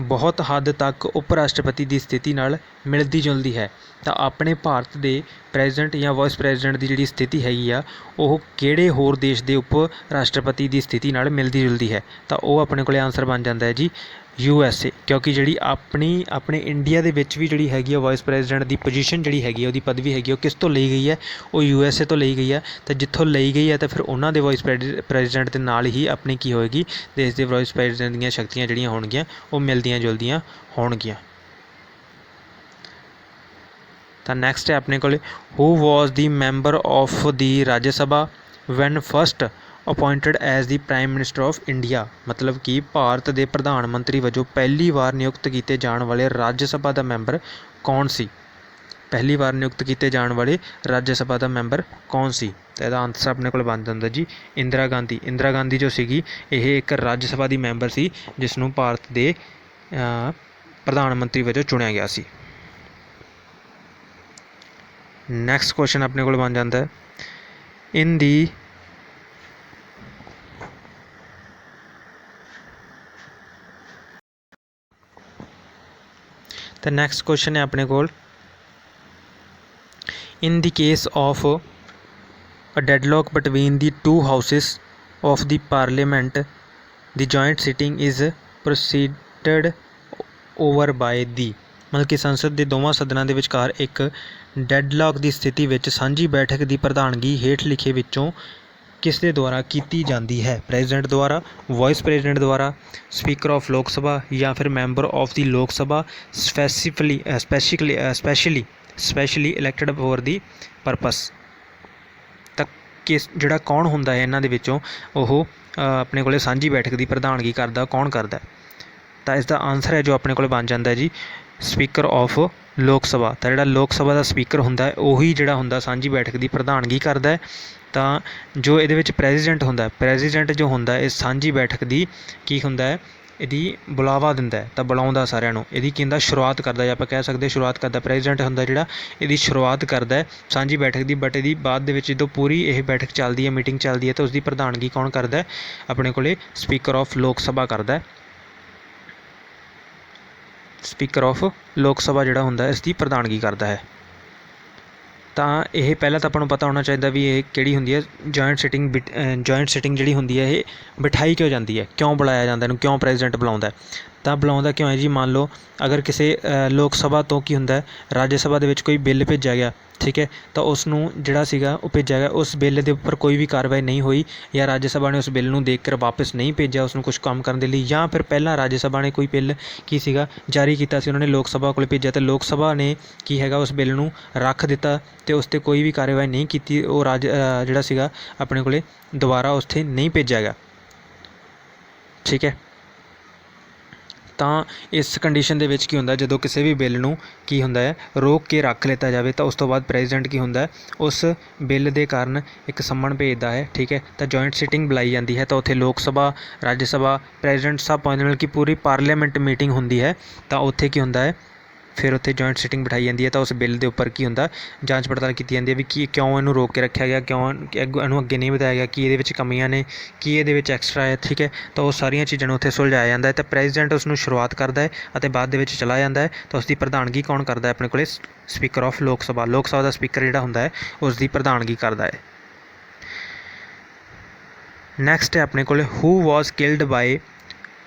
ਬਹੁਤ ਹੱਦ ਤੱਕ ਉਪ ਰਾਸ਼ਟਰਪਤੀ ਦੀ ਸਥਿਤੀ ਨਾਲ ਮਿਲਦੀ ਜੁਲਦੀ ਹੈ। ਤਾਂ ਆਪਣੇ ਭਾਰਤ ਦੇ ਪ੍ਰੈਜ਼ੀਡੈਂਟ ਜਾਂ ਵਾਈਸ ਪ੍ਰੈਜ਼ੀਡੈਂਟ ਦੀ ਜਿਹੜੀ ਸਥਿਤੀ ਹੈਗੀ ਆ ਉਹ ਕਿਹੜੇ ਹੋਰ ਦੇਸ਼ ਦੇ ਉਪ ਰਾਸ਼ਟਰਪਤੀ ਦੀ ਸਥਿਤੀ ਨਾਲ ਮਿਲਦੀ ਜੁਲਦੀ ਹੈ? ਤਾਂ ਉਹ ਆਪਣੇ ਕੋਲ ਆਨਸਰ ਬਣ ਜਾਂਦਾ ਹੈ ਜੀ USA, क्योंकि ਜਿਹੜੀ ਆਪਣੇ ਇੰਡੀਆ ਦੇ ਵਿੱਚ ਵੀ ਜਿਹੜੀ ਹੈਗੀ ਆ ਵਾਈਸ ਪ੍ਰੈਜ਼ੀਡੈਂਟ ਦੀ ਪੋਜੀਸ਼ਨ ਜਿਹੜੀ ਹੈਗੀ ਆ ਉਹਦੀ ਪਦਵੀ ਹੈਗੀ ਉਹ ਕਿਸ ਤੋਂ ਲਈ ਗਈ ਹੈ, ਉਹ USA ਤੋਂ ਲਈ ਗਈ ਹੈ। ਅਤੇ ਜਿੱਥੋਂ ਲਈ ਗਈ ਹੈ ਤਾਂ ਫਿਰ ਉਹਨਾਂ ਦੇ ਵਾਈਸ ਪ੍ਰੈਜ਼ੀਡੈਂਟ ਦੇ ਨਾਲ ਹੀ ਆਪਣੀ ਕੀ ਹੋਏਗੀ, ਦੇਸ਼ ਦੇ ਵਾਈਸ ਪ੍ਰੈਜ਼ੀਡੈਂਟ ਦੀਆਂ ਸ਼ਕਤੀਆਂ ਜਿਹੜੀਆਂ ਹੋਣਗੀਆਂ ਉਹ ਮਿਲਦੀਆਂ ਜੁਲਦੀਆਂ ਹੋਣਗੀਆਂ। ਤਾਂ ਨੈਕਸਟ ਹੈ ਆਪਣੇ ਕੋਲ, who was the member of the Rajya Sabha when first appointed as the prime minister of India, ਮਤਲਬ ਕਿ ਭਾਰਤ ਦੇ ਪ੍ਰਧਾਨ ਮੰਤਰੀ ਵਜੋਂ ਪਹਿਲੀ ਵਾਰ ਨਿਯੁਕਤ ਕੀਤੇ ਜਾਣ ਵਾਲੇ ਰਾਜ ਸਭਾ ਦਾ ਮੈਂਬਰ ਕੌਣ ਸੀ? ਪਹਿਲੀ ਵਾਰ ਨਿਯੁਕਤ ਕੀਤੇ ਜਾਣ ਵਾਲੇ ਰਾਜ ਸਭਾ ਦਾ ਮੈਂਬਰ ਕੌਣ ਸੀ? ਤਾਂ ਇਹਦਾ ਆਨਸਰ ਆਪਣੇ ਕੋਲ ਬਣ ਜਾਂਦਾ ਜੀ ਇੰਦਰਾ ਗਾਂਧੀ। ਇੰਦਰਾ ਗਾਂਧੀ ਜੋ ਸੀਗੀ ਇਹ ਇੱਕ ਰਾਜ ਸਭਾ ਦੀ ਮੈਂਬਰ ਸੀ ਜਿਸ ਨੂੰ ਭਾਰਤ ਦੇ ਪ੍ਰਧਾਨ ਮੰਤਰੀ ਵਜੋਂ ਚੁਣਿਆ ਗਿਆ ਸੀ। ਨੈਕਸਟ ਕੁਐਸਚਨ ਆਪਣੇ ਕੋਲ ਬਣ ਜਾਂਦਾ ਹੈ, ਇਨ ਦੀ ਤਾਂ ਨੈਕਸਟ ਕੁਐਸਚਨ ਹੈ ਆਪਣੇ ਕੋਲ, in the case of a deadlock between the two houses of the parliament, the joint sitting is proceeded over by the, ਮਤਲਬ ਕਿ ਸੰਸਦ ਦੇ ਦੋਵਾਂ ਸਦਨਾਂ ਦੇ ਵਿਚਕਾਰ ਇੱਕ ਡੈਡਲੌਕ ਦੀ ਸਥਿਤੀ ਵਿੱਚ ਸਾਂਝੀ ਬੈਠਕ ਦੀ ਪ੍ਰਧਾਨਗੀ ਹੇਠ ਲਿਖੇ ਵਿੱਚੋਂ ਕਿਸ ਦੇ ਦੁਆਰਾ ਕੀਤੀ ਜਾਂਦੀ ਹੈ? ਪ੍ਰੈਜ਼ੀਡੈਂਟ ਦੁਆਰਾ, ਵਾਈਸ ਪ੍ਰੈਜ਼ੀਡੈਂਟ ਦੁਆਰਾ, ਸਪੀਕਰ ਆਫ ਲੋਕ ਸਭਾ ਜਾਂ ਫਿਰ ਮੈਂਬਰ ਆਫ ਦੀ ਲੋਕ ਸਭਾ ਸਪੈਸ਼ਲੀ ਇਲੈਕਟਡ ਫੋਰ ਦੀ ਪਰਪਸ। ਤਾਂ ਜਿਹੜਾ ਕੌਣ ਹੁੰਦਾ ਹੈ ਇਹਨਾਂ ਦੇ ਵਿੱਚੋਂ ਉਹ ਆਪਣੇ ਕੋਲ ਸਾਂਝੀ ਬੈਠਕ ਦੀ ਪ੍ਰਧਾਨਗੀ ਕਰਦਾ, ਕੌਣ ਕਰਦਾ? ਤਾਂ ਇਸ ਦਾ ਆਨਸਰ ਹੈ ਜੋ ਆਪਣੇ ਕੋਲ ਬਣ ਜਾਂਦਾ ਹੈ ਜੀ ਸਪੀਕਰ ਆਫ ਲੋਕ ਸਭਾ। ਤਾਂ ਜਿਹੜਾ ਲੋਕ ਸਭਾ ਦਾ ਸਪੀਕਰ ਹੁੰਦਾ ਹੈ ਉਹੀ ਜਿਹੜਾ ਹੁੰਦਾ ਸਾਂਝੀ ਬੈਠਕ ਦੀ ਪ੍ਰਧਾਨਗੀ ਕਰਦਾ ਹੈ। ਤਾਂ ਜੋ ਇਹਦੇ ਵਿੱਚ ਪ੍ਰੈਜ਼ੀਡੈਂਟ ਜੋ ਹੁੰਦਾ ਇਹ ਸਾਂਝੀ ਬੈਠਕ ਦੀ ਕੀ ਹੁੰਦਾ ਹੈ, ਇਹਦੀ ਬੁਲਾਵਾ ਦਿੰਦਾ ਹੈ, ਤਾਂ ਬੁਲਾਉਂਦਾ ਸਾਰਿਆਂ ਨੂੰ, ਇਹਦੀ ਕੀ ਹੁੰਦਾ ਸ਼ੁਰੂਆਤ ਕਰਦਾ, ਜਾਂ ਆਪਾਂ ਕਹਿ ਸਕਦੇ ਸ਼ੁਰੂਆਤ ਕਰਦਾ ਪ੍ਰੈਜ਼ੀਡੈਂਟ ਹੁੰਦਾ ਜਿਹੜਾ ਇਹਦੀ ਸ਼ੁਰੂਆਤ ਕਰਦਾ ਹੈ ਸਾਂਝੀ ਬੈਠਕ ਦੀ। ਬਟ ਇਹਦੀ ਬਾਅਦ ਦੇ ਵਿੱਚ ਜਦੋਂ ਪੂਰੀ ਇਹ ਬੈਠਕ ਚੱਲਦੀ ਹੈ, ਮੀਟਿੰਗ ਚੱਲਦੀ ਹੈ, ਤਾਂ ਉਸਦੀ ਪ੍ਰਧਾਨਗੀ ਕੌਣ ਕਰਦਾ ਹੈ? ਆਪਣੇ ਕੋਲ ਸਪੀਕਰ ਆਫ ਲੋਕ ਸਭਾ ਕਰਦਾ ਹੈ। ਸਪੀਕਰ ਆਫ ਲੋਕ ਸਭਾ ਜਿਹੜਾ ਹੁੰਦਾ ਇਸ ਦੀ ਪ੍ਰਧਾਨਗੀ ਕਰਦਾ ਹੈ। ਤਾਂ ਇਹ ਪਹਿਲਾਂ ਤਾਂ ਆਪਾਂ ਨੂੰ ਪਤਾ ਹੋਣਾ ਚਾਹੀਦਾ ਵੀ ਇਹ ਕਿਹੜੀ ਹੁੰਦੀ ਹੈ ਜੁਆਇੰਟ ਸਿਟਿੰਗ ਜਿਹੜੀ ਹੁੰਦੀ ਹੈ ਇਹ ਬਿਠਾਈ ਕਿਉਂ ਜਾਂਦੀ ਹੈ, ਕਿਉਂ ਬੁਲਾਇਆ ਜਾਂਦਾ ਇਹਨੂੰ, ਕਿਉਂ ਪ੍ਰੈਜ਼ੀਡੈਂਟ ਬੁਲਾਉਂਦਾ? ਤਾਂ ਬੁਲਾਉਂਦਾ ਕਿਉਂ ਹੈ ਜੀ, ਮੰਨ ਲਓ ਅਗਰ ਕਿਸੇ ਲੋਕ ਸਭਾ ਤੋਂ ਕੀ ਹੁੰਦਾ ਰਾਜ ਸਭਾ ਦੇ ਵਿੱਚ ਕੋਈ ਬਿੱਲ ਭੇਜਿਆ ਗਿਆ, ਠੀਕ ਹੈ, ਤਾਂ ਉਸ ਨੂੰ ਜਿਹੜਾ ਸੀਗਾ ਉਹ ਭੇਜਿਆ ਗਿਆ, ਉਸ ਬਿੱਲ ਦੇ ਉੱਪਰ ਕੋਈ ਵੀ ਕਾਰਵਾਈ ਨਹੀਂ ਹੋਈ ਜਾਂ ਰਾਜ ਸਭਾ ਨੇ ਉਸ ਬਿੱਲ ਨੂੰ ਦੇਖ ਕਰ ਵਾਪਸ ਨਹੀਂ ਭੇਜਿਆ ਉਸ ਨੂੰ ਕੁਛ ਕੰਮ ਕਰਨ ਦੇ ਲਈ, ਜਾਂ ਫਿਰ ਪਹਿਲਾਂ ਰਾਜ ਸਭਾ ਨੇ ਕੋਈ ਬਿੱਲ ਕੀ ਸੀਗਾ ਜਾਰੀ ਕੀਤਾ ਸੀ, ਉਹਨਾਂ ਨੇ ਲੋਕ ਸਭਾ ਕੋਲ ਭੇਜਿਆ, ਅਤੇ ਲੋਕ ਸਭਾ ਨੇ ਕੀ ਹੈਗਾ ਉਸ ਬਿੱਲ ਨੂੰ ਰੱਖ ਦਿੱਤਾ ਅਤੇ ਉਸ 'ਤੇ ਕੋਈ ਵੀ ਕਾਰਵਾਈ ਨਹੀਂ ਕੀਤੀ, ਉਹ ਜਿਹੜਾ ਸੀਗਾ ਆਪਣੇ ਕੋਲ ਦੁਬਾਰਾ ਉੱਥੇ ਨਹੀਂ ਭੇਜਿਆ ਗਿਆ, ਠੀਕ ਹੈ। ਤਾਂ ਇਸ ਕੰਡੀਸ਼ਨ ਦੇ ਵਿੱਚ ਕੀ ਹੁੰਦਾ, ਜਦੋਂ ਕਿਸੇ ਵੀ ਬਿੱਲ ਨੂੰ ਕੀ ਹੁੰਦਾ ਹੈ ਰੋਕ ਕੇ ਰੱਖ ਲਿੱਤਾ ਜਾਵੇ, ਤਾਂ ਉਸ ਤੋਂ ਬਾਅਦ ਪ੍ਰੈਜ਼ੀਡੈਂਟ ਕੀ ਹੁੰਦਾ ਉਸ ਬਿੱਲ ਦੇ ਕਾਰਨ ਇੱਕ ਸੰਮਣ ਭੇਜਦਾ ਹੈ, ਠੀਕ ਹੈ। ਤਾਂ ਜੁਆਇੰਟ ਸਿਟਿੰਗ ਬੁਲਾਈ ਜਾਂਦੀ ਹੈ, ਤਾਂ ਉੱਥੇ ਲੋਕ ਸਭਾ, ਰਾਜ ਸਭਾ, ਪ੍ਰੈਜ਼ੀਡੈਂਟ ਸਭ ਪਹੁੰਚਦੇ, ਮਤਲਬ ਕਿ ਪੂਰੀ ਪਾਰਲੀਮੈਂਟ ਮੀਟਿੰਗ ਹੁੰਦੀ ਹੈ। ਤਾਂ ਉੱਥੇ ਕੀ ਹੁੰਦਾ ਹੈ ਫਿਰ ਉੱਥੇ ਜੁਆਇੰਟ ਸਿਟਿੰਗ ਬਿਠਾਈ ਜਾਂਦੀ ਹੈ, ਤਾਂ ਉਸ ਬਿੱਲ ਦੇ ਉੱਪਰ ਕੀ ਹੁੰਦਾ ਜਾਂਚ ਪੜਤਾਲ ਕੀਤੀ ਜਾਂਦੀ ਹੈ ਵੀ ਕਿਉਂ ਇਹਨੂੰ ਰੋਕ ਕੇ ਰੱਖਿਆ ਗਿਆ, ਕਿਉਂ ਇਹਨੂੰ ਅੱਗੇ ਨਹੀਂ ਵਧਾਇਆ ਗਿਆ, ਕੀ ਇਹਦੇ ਵਿੱਚ ਕਮੀਆਂ ਨੇ, ਕੀ ਇਹਦੇ ਵਿੱਚ ਐਕਸਟਰਾ ਹੈ, ਠੀਕ ਹੈ। ਤਾਂ ਉਹ ਸਾਰੀਆਂ ਚੀਜ਼ਾਂ ਨੂੰ ਉੱਥੇ ਸੁਲਝਾਇਆ ਜਾਂਦਾ ਹੈ। ਤਾਂ ਪ੍ਰੈਜ਼ੀਡੈਂਟ ਉਸ ਨੂੰ ਸ਼ੁਰੂਆਤ ਕਰਦਾ ਹੈ ਅਤੇ ਬਾਅਦ ਦੇ ਵਿੱਚ ਚਲਾ ਜਾਂਦਾ ਹੈ। ਤਾਂ ਉਸ ਦੀ ਪ੍ਰਧਾਨਗੀ ਕੌਣ ਕਰਦਾ ਹੈ? ਆਪਣੇ ਕੋਲ ਸਪੀਕਰ ਆਫ ਲੋਕ ਸਭਾ ਦਾ ਸਪੀਕਰ ਜਿਹੜਾ ਹੁੰਦਾ ਹੈ ਉਸ ਦੀ ਪ੍ਰਧਾਨਗੀ ਕਰਦਾ ਹੈ। ਨੈਕਸਟ ਹੈ ਆਪਣੇ ਕੋਲ, who was killed by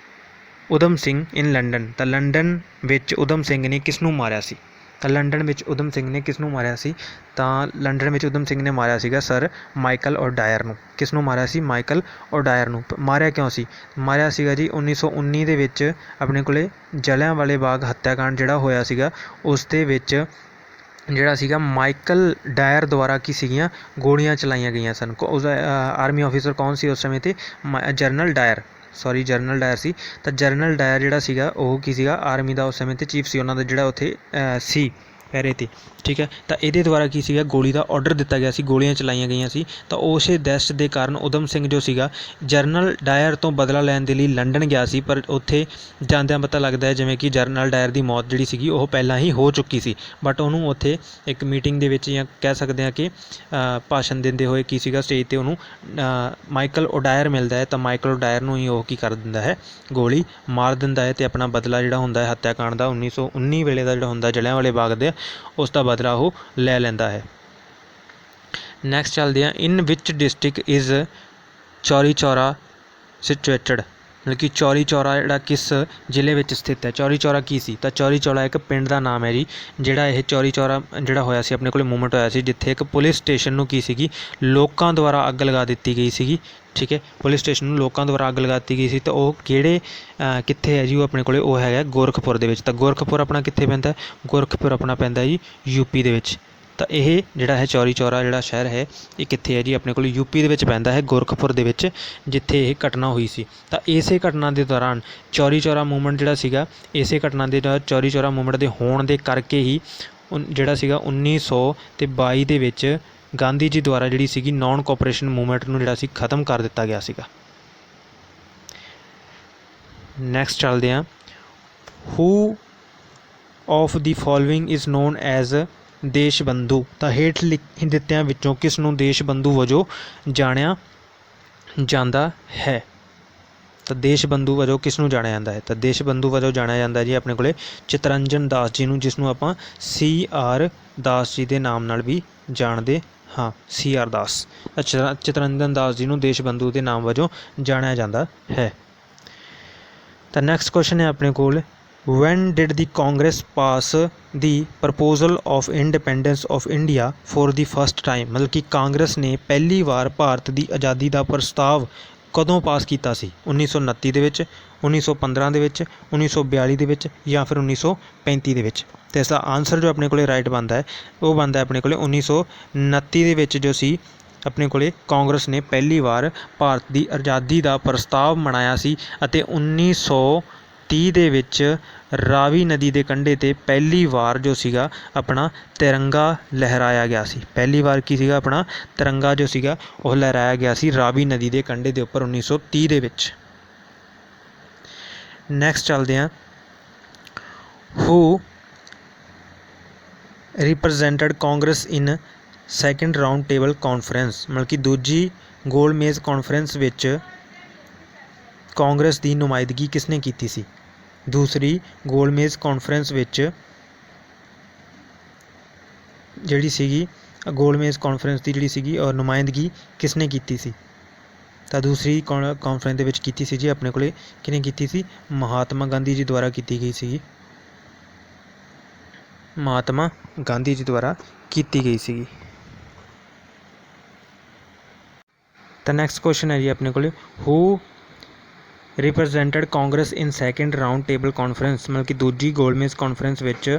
Udham Singh in London. ਤਾਂ ਲੰਡਨ ਵਿੱਚ ਊਧਮ ਸਿੰਘ ਨੇ ਕਿਸ ਨੂੰ ਮਾਰਿਆ ਸੀ? ਤਾਂ ਲੰਡਨ ਵਿੱਚ ਊਧਮ ਸਿੰਘ ਨੇ ਕਿਸ ਨੂੰ ਮਾਰਿਆ ਸੀ? ਤਾਂ ਲੰਡਨ ਵਿੱਚ ਊਧਮ ਸਿੰਘ ਨੇ ਮਾਰਿਆ ਸੀਗਾ ਸਰ ਮਾਈਕਲ ਓਡਾਇਰ ਨੂੰ। ਕਿਸ ਨੂੰ ਮਾਰਿਆ ਸੀ? ਮਾਈਕਲ ਓਡਾਇਰ ਨੂੰ। ਮਾਰਿਆ ਕਿਉਂ ਸੀ? ਮਾਰਿਆ ਸੀਗਾ ਜੀ 1919 ਦੇ ਵਿੱਚ ਆਪਣੇ ਕੋਲ ਜਲਿਆਂਵਾਲੇ ਬਾਗ ਹੱਤਿਆਕਾਂਡ ਜਿਹੜਾ ਹੋਇਆ ਸੀਗਾ ਉਸ ਦੇ ਵਿੱਚ ਜਿਹੜਾ ਸੀਗਾ ਮਾਈਕਲ ਡਾਇਰ ਦੁਆਰਾ ਕੀ ਸੀਗੀਆਂ ਗੋਲੀਆਂ ਚਲਾਈਆਂ ਗਈਆਂ ਸਨ। ਉਹਦਾ ਆਰਮੀ ਆਫੀਸਰ ਕੌਣ ਸੀ ਉਸ ਸਮੇਂ 'ਤੇ? ਜਨਰਲ ਡਾਇਰ ਸੀ। ਤਾਂ ਜਨਰਲ ਡਾਇਰ ਜਿਹੜਾ ਸੀਗਾ ਉਹ ਕੀ ਸੀਗਾ ਆਰਮੀ ਦਾ ਉਸ ਸਮੇਂ 'ਤੇ ਚੀਫ ਸੀ ਉਹਨਾਂ ਦਾ ਜਿਹੜਾ ਉੱਥੇ ਸੀ ਪਹਿਰੇ 'ਤੇ, ਠੀਕ ਹੈ। ਤਾਂ ਇਹਦੇ ਦੁਆਰਾ ਕੀ ਸੀਗਾ ਗੋਲੀ ਦਾ ਆਰਡਰ ਦਿੱਤਾ ਗਿਆ ਸੀ, ਗੋਲੀਆਂ ਚਲਾਈਆਂ ਗਈਆਂ ਸੀ। ਤਾਂ ਉਸੇ ਦਹਿਸ਼ਤ ਦੇ ਕਾਰਨ ਊਧਮ ਸਿੰਘ ਜੋ ਸੀਗਾ ਜਨਰਲ ਡਾਇਰ ਤੋਂ ਬਦਲਾ ਲੈਣ ਦੇ ਲਈ ਲੰਡਨ ਗਿਆ ਸੀ, ਪਰ ਉੱਥੇ ਜਾਂਦਿਆਂ ਪਤਾ ਲੱਗਦਾ ਹੈ ਜਿਵੇਂ ਕਿ ਜਨਰਲ ਡਾਇਰ ਦੀ ਮੌਤ ਜਿਹੜੀ ਸੀਗੀ ਉਹ ਪਹਿਲਾਂ ਹੀ ਹੋ ਚੁੱਕੀ ਸੀ। ਬਟ ਉਹਨੂੰ ਉੱਥੇ ਇੱਕ ਮੀਟਿੰਗ ਦੇ ਵਿੱਚ ਜਾਂ ਕਹਿ ਸਕਦੇ ਹਾਂ ਕਿ ਭਾਸ਼ਣ ਦਿੰਦੇ ਹੋਏ ਕੀ ਸੀਗਾ ਸਟੇਜ 'ਤੇ ਉਹਨੂੰ ਮਾਈਕਲ ਓਡਾਇਰ ਮਿਲਦਾ ਹੈ। ਤਾਂ ਮਾਈਕਲ ਓਡਾਇਰ ਨੂੰ ਹੀ ਉਹ ਕੀ ਕਰ ਦਿੰਦਾ ਹੈ ਗੋਲੀ ਮਾਰ ਦਿੰਦਾ ਹੈ ਅਤੇ ਆਪਣਾ ਬਦਲਾ ਜਿਹੜਾ ਹੁੰਦਾ ਹੈ ਹੱਤਿਆਕਾਂਡ ਦਾ 1919 ਵੇਲੇ ਦਾ ਜਿਹੜਾ ਹੁੰਦਾ ਜਲਿਆਂਵਾਲੇ ਬਾਗ ਦੇ ਉਸ ਦਾ ਬਦਲਾ ਉਹ ਲੈ ਲੈਂਦਾ ਹੈ। ਨੈਕਸਟ ਚੱਲਦੇ ਹਾਂ, in which district is Chauri Chaura situated. मतलब कि चौरी चौरा ਜਿਹੜਾ किस ਜ਼ਿਲ੍ਹੇ ਵਿੱਚ ਸਥਿਤ ਹੈ। ਚੌਰੀ ਚੌਰਾ ਕੀ ਸੀ? ਤਾਂ ਚੌਰੀ ਚੌਰਾ ਇੱਕ ਪਿੰਡ ਦਾ ਨਾਮ ਹੈ ਜੀ। ਜਿਹੜਾ ਇਹ ਚੌਰੀ ਚੌਰਾ ਜਿਹੜਾ ਹੋਇਆ ਸੀ ਆਪਣੇ ਕੋਲ ਮੂਵਮੈਂਟ ਹੋਇਆ ਸੀ, ਜਿੱਥੇ ਇੱਕ ਪੁਲਿਸ ਸਟੇਸ਼ਨ ਨੂੰ ਕੀ ਸੀਗੀ ਲੋਕਾਂ ਦੁਆਰਾ ਅੱਗ ਲਗਾ ਦਿੱਤੀ ਗਈ ਸੀਗੀ। ਠੀਕ ਹੈ, ਪੁਲਿਸ ਸਟੇਸ਼ਨ ਨੂੰ ਲੋਕਾਂ ਦੁਆਰਾ ਅੱਗ ਲਗਾ ਦਿੱਤੀ ਗਈ ਸੀ। ਤਾਂ ਉਹ ਕਿਹੜੇ ਕਿੱਥੇ ਹੈ ਜੀ? ਉਹ ਆਪਣੇ ਕੋਲ ਉਹ ਹੈਗਾ ਗੋਰਖਪੁਰ ਦੇ ਵਿੱਚ। ਤਾਂ ਗੋਰਖਪੁਰ ਆਪਣਾ ਕਿੱਥੇ ਪੈਂਦਾ? ਗੋਰਖਪੁਰ ਆਪਣਾ ਪੈਂਦਾ ਜੀ ਯੂਪੀ ਦੇ ਵਿੱਚ। ਤਾਂ ਇਹ ਜਿਹੜਾ ਹੈ ਚੌਰੀ ਚੌਰਾ ਜਿਹੜਾ ਸ਼ਹਿਰ ਹੈ ਇਹ ਕਿੱਥੇ ਹੈ ਜੀ? ਆਪਣੇ ਕੋਲ ਯੂਪੀ ਦੇ ਵਿੱਚ ਪੈਂਦਾ ਹੈ, ਗੋਰਖਪੁਰ ਦੇ ਵਿੱਚ, ਜਿੱਥੇ ਇਹ ਘਟਨਾ ਹੋਈ ਸੀ। ਤਾਂ ਇਸੇ ਘਟਨਾ ਦੇ ਦੌਰਾਨ ਚੌਰੀ ਚੌਰਾ ਮੂਵਮੈਂਟ ਜਿਹੜਾ ਸੀਗਾ, ਇਸੇ ਘਟਨਾ ਦੇ ਚੌਰੀ ਚੌਰਾ ਮੂਵਮੈਂਟ ਦੇ ਹੋਣ ਦੇ ਕਰਕੇ ਹੀ ਜਿਹੜਾ ਸੀਗਾ 1922 ਦੇ ਵਿੱਚ ਗਾਂਧੀ ਜੀ ਦੁਆਰਾ ਜਿਹੜੀ ਸੀਗੀ ਨੌਨ ਕੋਆਪਰੇਸ਼ਨ ਮੂਵਮੈਂਟ ਨੂੰ ਜਿਹੜਾ ਸੀ ਖ਼ਤਮ ਕਰ ਦਿੱਤਾ ਗਿਆ ਸੀਗਾ। ਨੈਕਸਟ ਚੱਲਦੇ ਹਾਂ। Who of the following is known as Desh Bandhu. ਤਾਂ ਹੇਠ ਦਿੱਤਿਆਂ ਵਿੱਚੋਂ ਕਿਸ ਨੂੰ ਦੇਸ਼ ਬੰਧੂ ਵਜੋਂ ਜਾਣਿਆ ਜਾਂਦਾ ਹੈ? ਤਾਂ ਦੇਸ਼ ਬੰਧੂ ਵਜੋਂ ਕਿਸ ਨੂੰ ਜਾਣਿਆ ਜਾਂਦਾ ਹੈ? ਤਾਂ ਦੇਸ਼ ਬੰਧੂ ਵਜੋਂ ਜਾਣਿਆ ਜਾਂਦਾ ਜੀ ਆਪਣੇ ਕੋਲੇ ਚਿਤਰੰਜਨ ਦਾਸ ਜੀ ਨੂੰ, ਜਿਸ ਨੂੰ ਆਪਾਂ CR ਦਾਸ ਜੀ ਦੇ ਨਾਮ ਨਾਲ ਵੀ ਜਾਣਦੇ ਹਾਂ। CR ਦਾਸ, ਚਿਤਰੰਜਨ ਦਾਸ ਜੀ ਨੂੰ ਦੇਸ਼ ਬੰਧੂ ਦੇ ਨਾਮ ਵਜੋਂ ਜਾਣਿਆ ਜਾਂਦਾ ਹੈ। ਤਾਂ ਨੈਕਸਟ ਕੁਐਸਚਨ ਹੈ ਆਪਣੇ ਕੋਲ, when did the Congress pass the proposal of independence of India for the first time? ਮਤਲਬ ਕਿ ਕਾਂਗਰਸ ਨੇ ਪਹਿਲੀ ਵਾਰ ਭਾਰਤ ਦੀ ਆਜ਼ਾਦੀ ਦਾ ਪ੍ਰਸਤਾਵ ਕਦੋਂ ਪਾਸ ਕੀਤਾ ਸੀ? 1929 ਦੇ ਵਿੱਚ, 1915 ਦੇ ਵਿੱਚ, 1942 ਦੇ ਵਿੱਚ ਜਾਂ ਫਿਰ 1935 ਦੇ ਵਿੱਚ? ਅਤੇ ਇਸ ਦਾ ਆਨਸਰ ਜੋ ਆਪਣੇ ਕੋਲ ਰਾਈਟ ਬਣਦਾ ਹੈ ਉਹ ਬਣਦਾ ਆਪਣੇ ਕੋਲ 1929 ਦੇ ਵਿੱਚ ਜੋ ਸੀ ਆਪਣੇ ਕੋਲ ਕਾਂਗਰਸ ਨੇ ਪਹਿਲੀ ਵਾਰ ਭਾਰਤ ਦੀ ਆਜ਼ਾਦੀ ਦਾ ਪ੍ਰਸਤਾਵ ਬਣਾਇਆ ਸੀ। ਅਤੇ 1930 ਦੇ ਵਿੱਚ ਰਾਵੀ ਨਦੀ ਦੇ ਕੰਢੇ 'ਤੇ ਪਹਿਲੀ ਵਾਰ ਜੋ ਸੀਗਾ ਆਪਣਾ ਤਿਰੰਗਾ ਲਹਿਰਾਇਆ ਗਿਆ ਸੀ। ਪਹਿਲੀ ਵਾਰ ਕੀ ਸੀਗਾ? ਆਪਣਾ ਤਿਰੰਗਾ ਜੋ ਸੀਗਾ ਉਹ ਲਹਿਰਾਇਆ ਗਿਆ ਸੀ ਰਾਵੀ ਨਦੀ ਦੇ ਕੰਢੇ ਦੇ ਉੱਪਰ 1930 ਦੇ ਵਿੱਚ। ਨੈਕਸਟ ਚੱਲਦੇ ਹਾਂ। ਹੂ ਰਿਪਰੈਜ਼ੈਂਟਡ ਕਾਂਗਰਸ ਇਨ ਸੈਕਿੰਡ ਰਾਊਂਡ ਟੇਬਲ ਕਾਨਫਰੰਸ। ਮਤਲਬ ਕਿ ਦੂਜੀ ਗੋਲ ਮੇਜ਼ ਕਾਨਫਰੰਸ ਵਿੱਚ ਕਾਂਗਰਸ ਦੀ ਨੁਮਾਇੰਦਗੀ ਕਿਸ ਨੇ ਕੀਤੀ ਸੀ? ਦੂਸਰੀ ਗੋਲ ਮੇਜ਼ ਕਾਨਫਰੰਸ ਵਿੱਚ ਜਿਹੜੀ ਸੀਗੀ ਗੋਲ ਮੇਜ਼ ਕਾਨਫਰੰਸ ਦੀ ਜਿਹੜੀ ਸੀਗੀ ਔਰ ਨੁਮਾਇੰਦਗੀ ਕਿਸ ਨੇ ਕੀਤੀ ਸੀ? ਤਾਂ ਦੂਸਰੀ ਕਾਨਫਰੰਸ ਦੇ ਵਿੱਚ ਕੀਤੀ ਸੀ ਜੀ ਆਪਣੇ ਕੋਲੇ ਕਿਹਨੇ ਕੀਤੀ ਸੀ? ਮਹਾਤਮਾ ਗਾਂਧੀ ਜੀ ਦੁਆਰਾ ਕੀਤੀ ਗਈ ਸੀਗੀ। ਮਹਾਤਮਾ ਗਾਂਧੀ ਜੀ ਦੁਆਰਾ ਕੀਤੀ ਗਈ ਸੀਗੀ। ਤਾਂ ਨੈਕਸਟ ਕੁਐਸਚਨ ਹੈ ਜੀ ਆਪਣੇ ਕੋਲ, ਹੂ ਰਿਪਰੈਜ਼ੈਂਟਡ ਕਾਂਗਰਸ ਇਨ ਸੈਕਿੰਡ ਰਾਊਂਡ ਟੇਬਲ ਕਾਨਫਰੰਸ। ਮਤਲਬ ਕਿ ਦੂਜੀ ਗੋਲਮੇਜ਼ ਕਾਨਫਰੰਸ ਵਿੱਚ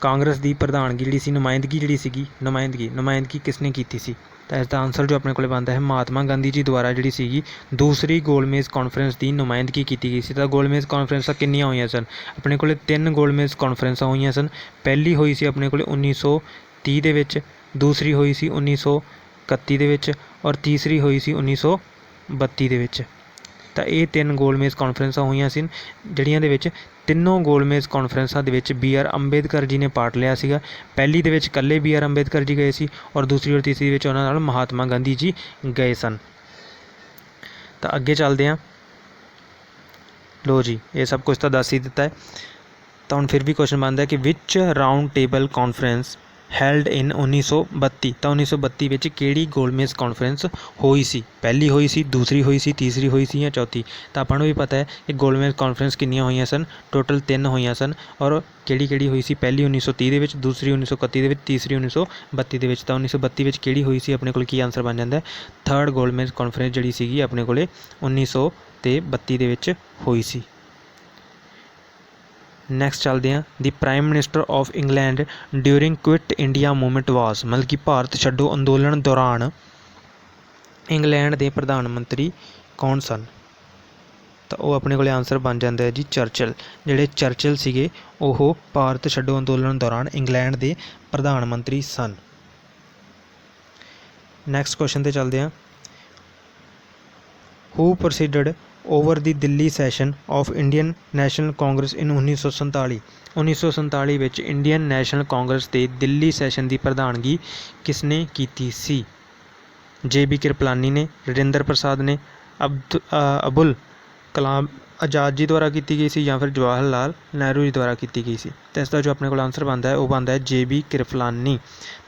ਕਾਂਗਰਸ ਦੀ ਪ੍ਰਧਾਨਗੀ ਜਿਹੜੀ ਸੀ, ਨੁਮਾਇੰਦਗੀ ਜਿਹੜੀ ਸੀਗੀ, ਨੁਮਾਇੰਦਗੀ ਕਿਸ ਨੇ ਕੀਤੀ ਸੀ? ਤਾਂ ਇਸ ਦਾ ਆਨਸਰ ਜੋ ਆਪਣੇ ਕੋਲ ਬਣਦਾ ਹੈ ਮਹਾਤਮਾ ਗਾਂਧੀ ਜੀ ਦੁਆਰਾ ਜਿਹੜੀ ਸੀਗੀ ਦੂਸਰੀ ਗੋਲਮੇਜ਼ ਕਾਨਫਰੰਸ ਦੀ ਨੁਮਾਇੰਦਗੀ ਕੀਤੀ ਗਈ ਸੀ। ਤਾਂ ਗੋਲਮੇਜ਼ ਕਾਨਫਰੰਸਾਂ ਕਿੰਨੀਆਂ ਹੋਈਆਂ ਸਨ? ਆਪਣੇ ਕੋਲ 3 ਗੋਲਮੇਜ਼ ਕਾਨਫਰੰਸਾਂ ਹੋਈਆਂ ਸਨ। ਪਹਿਲੀ ਹੋਈ ਸੀ ਆਪਣੇ ਕੋਲ 1930 ਦੇ ਵਿੱਚ, ਦੂਸਰੀ ਹੋਈ ਸੀ 1931 ਦੇ ਵਿੱਚ ਔਰ ਤੀਸਰੀ ਹੋਈ ਸੀ 1932 ਦੇ ਵਿੱਚ। ਤਾਂ ਇਹ 3 ਗੋਲਮੇਜ਼ ਕਾਨਫਰੰਸਾਂ ਹੋਈਆਂ ਸੀ, ਜਿਹੜੀਆਂ ਦੇ ਵਿੱਚ ਤਿੰਨੋਂ ਗੋਲਮੇਜ਼ ਕਾਨਫਰੰਸਾਂ ਦੇ ਵਿੱਚ BR ਅੰਬੇਦਕਰ ਜੀ ਨੇ ਪਾਰਟ ਲਿਆ ਸੀਗਾ। ਪਹਿਲੀ ਦੇ ਵਿੱਚ ਇਕੱਲੇ BR ਅੰਬੇਦਕਰ ਜੀ ਗਏ ਸੀ ਔਰ ਦੂਸਰੀ ਔਰ ਤੀਸਰੀ ਵਿੱਚ ਉਹਨਾਂ ਨਾਲ ਮਹਾਤਮਾ ਗਾਂਧੀ ਜੀ ਗਏ ਸਨ। ਤਾਂ ਅੱਗੇ ਚੱਲਦੇ ਹਾਂ। ਲੋ ਜੀ, ਇਹ ਸਭ ਕੁਝ ਤਾਂ ਦੱਸ ਹੀ ਦਿੱਤਾ ਹੈ। ਤਾਂ ਹੁਣ ਫਿਰ ਵੀ ਕੁਐਸਚਨ ਬਣਦਾ ਹੈ ਕਿ ਵਿਚ ਰਾਊਂਡ ਟੇਬਲ ਕਾਨਫਰੰਸ ਹੈਲਡ ਇਨ 1932। ਤਾਂ 1932 ਵਿੱਚ ਕਿਹੜੀ ਗੋਲਮੇਜ਼ ਕਾਨਫਰੰਸ ਹੋਈ ਸੀ? ਪਹਿਲੀ ਹੋਈ ਸੀ, ਦੂਸਰੀ ਹੋਈ ਸੀ, ਤੀਸਰੀ ਹੋਈ ਸੀ ਜਾਂ ਚੌਥੀ? ਤਾਂ ਆਪਾਂ ਨੂੰ ਵੀ ਪਤਾ ਹੈ ਕਿ ਗੋਲਮੇਜ਼ ਕਾਨਫਰੰਸ ਕਿੰਨੀਆਂ ਹੋਈਆਂ ਸਨ? ਟੋਟਲ 3 ਹੋਈਆਂ ਸਨ। ਔਰ ਕਿਹੜੀ ਹੋਈ ਸੀ? ਪਹਿਲੀ 1930 ਦੇ ਵਿੱਚ, ਦੂਸਰੀ 1931 ਦੇ ਵਿੱਚ, ਤੀਸਰੀ 1932 ਦੇ ਵਿੱਚ। ਤਾਂ 1932 ਵਿੱਚ ਕਿਹੜੀ ਹੋਈ ਸੀ? ਆਪਣੇ ਕੋਲ ਕੀ ਆਨਸਰ ਬਣ ਜਾਂਦਾ ਹੈ? ਥਰਡ ਗੋਲਮੇਜ਼ ਕਾਨਫਰੰਸ ਜਿਹੜੀ ਸੀਗੀ ਆਪਣੇ ਕੋਲ 1932 ਦੇ ਵਿੱਚ ਹੋਈ ਸੀ। ਨੈਕਸਟ ਚੱਲਦੇ ਹਾਂ। The prime minister of England during quit India movement was. ਮਤਲਬ ਕਿ ਭਾਰਤ ਛੱਡੋ ਅੰਦੋਲਨ ਦੌਰਾਨ ਇੰਗਲੈਂਡ ਦੇ ਪ੍ਰਧਾਨ ਮੰਤਰੀ ਕੌਣ ਸਨ? ਤਾਂ ਉਹ ਆਪਣੇ ਕੋਲ ਆਨਸਰ ਬਣ ਜਾਂਦਾ ਹੈ ਜੀ ਚਰਚਿਲ। ਜਿਹੜੇ ਚਰਚਿਲ ਸੀਗੇ ਉਹ ਭਾਰਤ ਛੱਡੋ ਅੰਦੋਲਨ ਦੌਰਾਨ ਇੰਗਲੈਂਡ ਦੇ ਪ੍ਰਧਾਨ ਮੰਤਰੀ ਸਨ। ਨੈਕਸਟ ਕੁਐਸਚਨ 'ਤੇ ਚੱਲਦੇ ਹਾਂ। Who presided over the Delhi session of Indian national Congress in 1947। 1947 ਵਿੱਚ ਇੰਡੀਅਨ ਨੈਸ਼ਨਲ ਕਾਂਗਰਸ ਦੇ ਦਿੱਲੀ ਸੈਸ਼ਨ ਦੀ ਪ੍ਰਧਾਨਗੀ ਕਿਸ ਨੇ ਕੀਤੀ ਸੀ? JB ਕਿਰਪਲਾਨੀ ਨੇ, ਰਾਜਿੰਦਰ ਪ੍ਰਸਾਦ ਨੇ, ਅਬੁਲ कलाम आज़ाद जी द्वारा की गई सी या फिर जवाहर लाल नेहरू जी द्वारा की गई सी। तो इसका जो अपने को आंसर बनता है वो बनता है JB कृपलानी।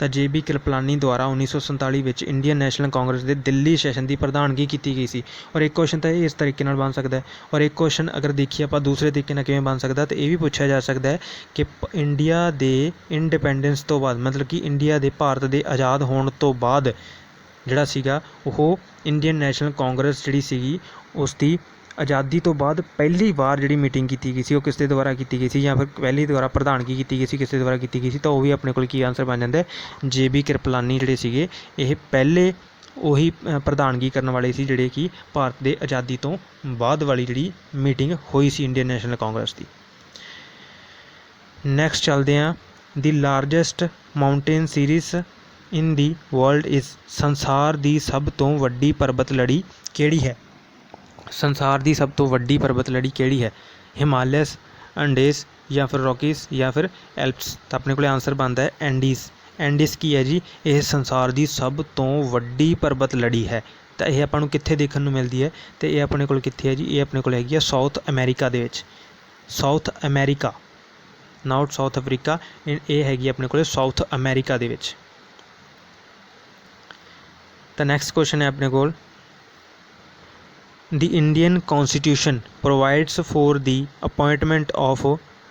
तो JB कृपलानी द्वारा 1947 में इंडियन नैशनल कांग्रेस के दिल्ली सैशन की प्रधानगी की गई सी। और एक क्वेश्चन तो इस तरीके बन सकता है, और एक क्वेश्चन अगर देखिए आप दूसरे तरीके किवें बन सकता, तो यह भी पूछा जा सकता है कि इंडिया के इंडिपेंडेंस तो बाद, मतलब कि इंडिया के भारत के आज़ाद होने तो बाद जिहड़ा सीगा वो इंडियन नैशनल कांग्रेस जिहड़ी सीगी उसकी आज़ादी तो बाद पहली बार जी मीटिंग की गई सी वो किस द्वारा की गई सी, या फिर पहली द्वारा प्रधानगी की गई सी किस द्वारा की गई सी, तो वह भी अपने को की आंसर बन जाता है JB कृपलानी जिहड़े सीगे ये पहले उही प्रधानगी करने वाले सी जिहड़े कि भारत के आज़ादी तो बाद वाली जिहड़ी मीटिंग हुई सी इंडियन नैशनल कांग्रेस की। नैक्सट चलते हैं, the largest mountain series in the world is, संसार की सब तो वड्डी परबत लड़ी किहड़ी है। संसार की सब तो वड्डी परबत लड़ी किहड़ी है, हिमालयस, एंडेस या फिर रॉकीज या फिर एल्प्स। तो अपने को आंसर बनता है एंडीज। एंडीज की है जी, ये संसार की सब तो वड्डी परबत लड़ी है। तो यह अपन कित्थे देखने को मिलती है, तो ये अपने को कित्थे है जी, ये अपने को हैगी है south America they which. South America, not south Africa, ये हैगी अपने को साउथ अमेरिका दे विच। तो नैक्सट क्वेश्चन है अपने को, the Indian constitution provides for the appointment of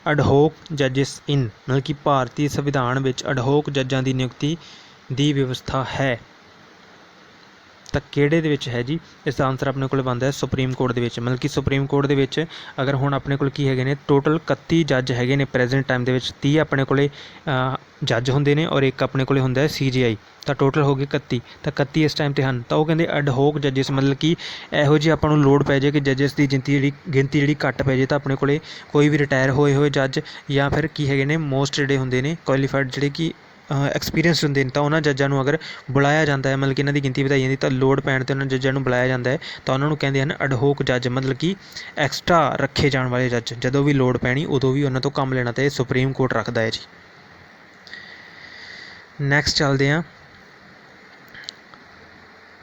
ad hoc जजिस इन, मतलब कि भारतीय संविधान में अडहोक जजां की नियुक्ति की व्यवस्था है। तो किहड़े दे विच है जी, इसका आंसर अपने को बनता है सुप्रीम कोर्ट दे विच। मतलब कि सुप्रीम कोर्ट दे विच अगर हुण अपने को की हैगे ने टोटल 31 जज हैगे ने प्रेजेंट टाइम दे विच, 30 अपने को जज होंदे ने और एक अपने को हुंदा है CJI। तो टोटल हो गए 31। तो 31 इस टाइम पर हैं। तो वो कहते अडहोक जजिस, मतलब कि इहो जी आपां नूं लोड़ पै जाए कि जजिस की गिनती जी घट पै जाए, तो अपने को कोई भी रिटायर होए हुए जज या फिर की हैगे ने मोस्ट जिहड़े हुंदे ने क्वालीफाइड जिहड़े कि एक्सपीरियंस होंदे ने, तो उन्होंने जजां नूं अगर बुलाया जाता है, मतलब कि इन्हां दी गिनती वधाई जाती, तो लोड़ पैण ते उन्होंने जजां नूं बुलाया जाता है, तो उन्होंने कहते हैं अडहोक जज, मतलब कि एक्सट्रा रखे जाने वाले जज, जदों भी लोड़ पैनी उदों भी उन्होंने तो काम लेना, तो सुप्रीम कोर्ट रखता है जी। नैक्सट चलते हैं,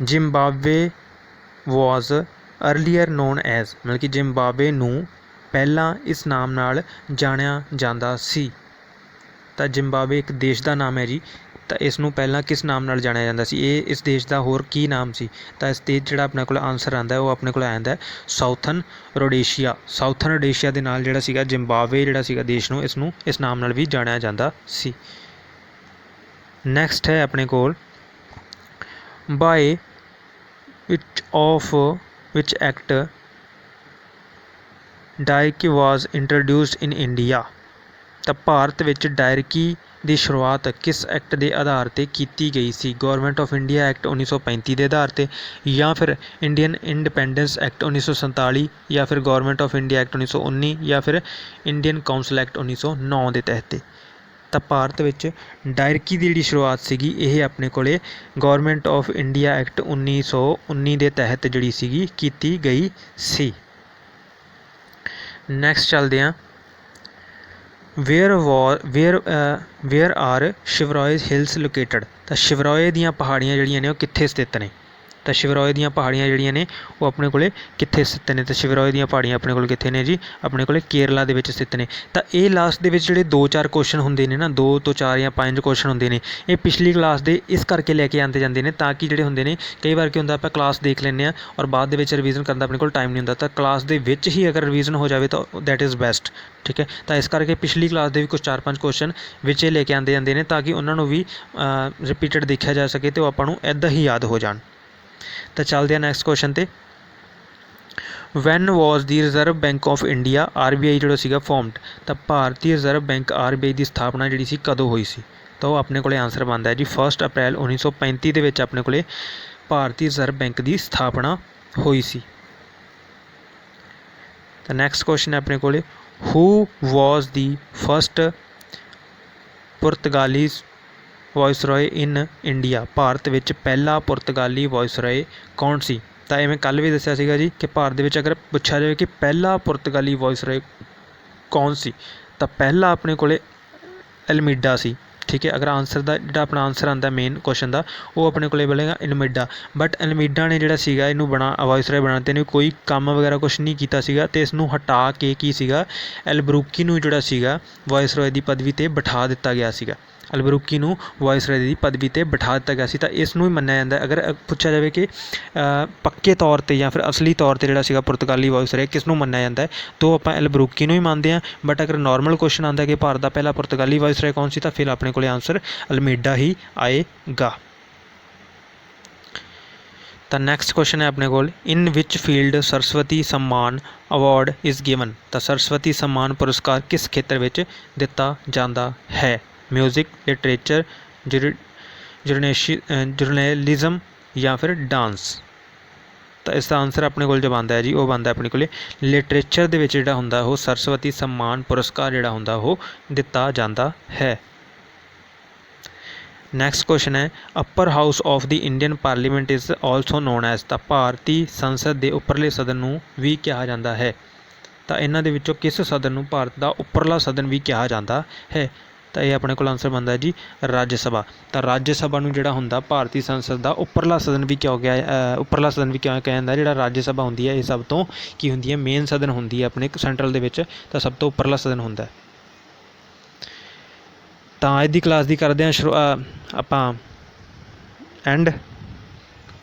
Zimbabwe was earlier known as, मतलब कि जिम्बाब्वे नूं पहला इस नाम नाल जाणिया जांदा सी। तो जिम्बाब्वे एक देश का नाम है जी, तो इसनूं पहला किस नाम नाल जाणिया जांदा सी, ये इस देश का होर की नाम सी। तो इस देश जिहड़ा अपने को आंसर आंदा है वो अपने को आ जांदा है साउथन रोडेशिया। साउथन रोडेशिया दे नाल जिहड़ा सीगा जिम्बाब्वे जिहड़ा सीगा देश नूं इसनूं इस नाम नाल भी जाणिया जांदा सी। नैक्सट है अपने कोल, by which act dyarchy was introduced in India. तो भारत विच डायरकी की शुरुआत किस एक्ट के आधार पर की गई सी, गौरमेंट ऑफ इंडिया एक्ट 1935 के आधार पर, या फिर इंडियन इंडिपेंडेंस एक्ट 1947, या फिर गौरमेंट ऑफ इंडिया एक्ट 1919, या फिर इंडियन काउंसिल एक्ट 1909 के तहत। तो भारत विच डायरकी की जी शुरुआत सीगी ये अपने को गौरमेंट ऑफ इंडिया एक्ट 1919 के तहत जी सीगी की गई सी। नैक्सट चलते हैं, where are Shevaroy hills located. तो शिवरॉय दीयां पहाड़ियाँ जिहड़ियां ने कित्थे स्थित ने, तो शिवरॉय दीयां पहाड़ियाँ जिहड़ियां ने वो अपने को कित्थे स्थित ने, तो शिवरॉय दीयां पहाड़ियाँ अपने को कित्थे ने जी, अपने को केरला दे विच स्थित ने। तो ये लास्ट दे विच जिहड़े 2-4 क्वेश्चन होंदे ने ना, 2 तो 4 या 5 क्वेश्चन होंदे ने, ये पिछली क्लास दे इस करके लैके आते जाते हैं, ताकि जिहड़े होंदे ने कई बार की होंदा आपां क्लास देख लैंदे आ और बाद दे विच रिवीजन करन दा अपने कोल टाइम नहीं होंदा, तो क्लास दे विच ही अगर रिवीजन हो जाए तो दैट इज़ बेस्ट। ठीक है, तो इस करके पिछली क्लास के भी कुछ 4-5 क्वेश्चन विच लेके आते जाते हैं, ताकि उन्होंने भी रिपीटेड देखा जा सके तो आपां नूं इदां ही याद हो जाण। तो चलते हैं नैक्सट क्वेश्चन पे, when was the reserve bank of India RBI जो सीगा फॉर्मड। तो भारतीय रिजर्व बैंक RBI की स्थापना जी सी कदों हुई सी, तो वो अपने को आंसर बनता है जी 1 अप्रैल 1935 के विच अपने को भारतीय रिजर्व बैंक की स्थापना हुई सी। तो नैक्सट क्वेश्चन है अपने को, who was the first Portuguese viceroy in India. Bharat विच पहला पुर्तगाली वॉइसरॉय कौन सी। तो मैं कल भी दस्सिया सीगा जी कि भारत विच अगर पूछा जाए कि पहला पुर्तगाली वॉइसरॉय कौन सी, तो पहला अपने को एलमीडा सी। ठीक है। अगर आंसर का जो अपना आंसर आता मेन क्वेश्चन का वो अपने को बोलेगा एलमीडा, बट एलमीडा ने जोड़ा सीगा इनू बना वायसराय बनाने ते कोई काम वगैरह कुछ नहीं किया सीगा, ते इसनू हटा के की सीगा एल्बरूकी नू जोड़ा सीगा वायसराय की पदवी ते बिठा दिता गया सीगा। एल्बरूकी नू वायसराय की पदवी ते बिठा दिता गया सी। तां इसनू ही मन्निया जाता है। अगर पूछा जाए कि पक्के तौर पर या फिर असली तौर पर जोड़ा पुर्तगाली वायसराय किसनू मन्निया जाता है, तो आप एल्बरूकी नू ही मानते हैं। बट अगर नॉर्मल क्वेश्चन आता है कि भारत का पहला पुर्तगाली वायसराय कौन सी, तो फिर अपने को आंसर अल्मीडा ही आएगा। तो नैक्सट क्वेश्चन है अपने को, इन विच फील्ड सरस्वती सम्मान अवार्ड इज़ गिवन। तो सरस्वती सम्मान पुरस्कार किस खेत्र में दिता जाता है? म्यूजिक, लिटरेचर, जर्नलिज्म या फिर डांस। तो इसका आंसर अपने को जब आता है जी वो बनता है अपने को लिटरेचर के जोड़ा होंदा वो सरस्वती सम्मान पुरस्कार जोड़ा होंदा वो दिता जाता है। नैक्सट क्वेश्चन है, upper house of the Indian parliament is also known as. तो भारतीय संसद के उपरले सदन नूं भी कहा जाता है। तो इन्हां दे विचों किस सदन नूं भारत का उपरला सदन भी कहा जाता है? तो यह अपने को आंसर बनता है जी राज्य सभा। तो राज्य सभा नूं जिहड़ा हुंदा भारतीय संसद का उपरला सदन भी क्यों गया, उपरला सदन भी क्यों कहा जाता, जिहड़ा राज्य सभा हुंदी है ये सब तो की हुंदी है मेन सदन हुंदी है अपने सेंट्रल दे विच, तो सब तो उपरला सदन हुंदा है। तो अज की क्लास की करते हैं आपां एंड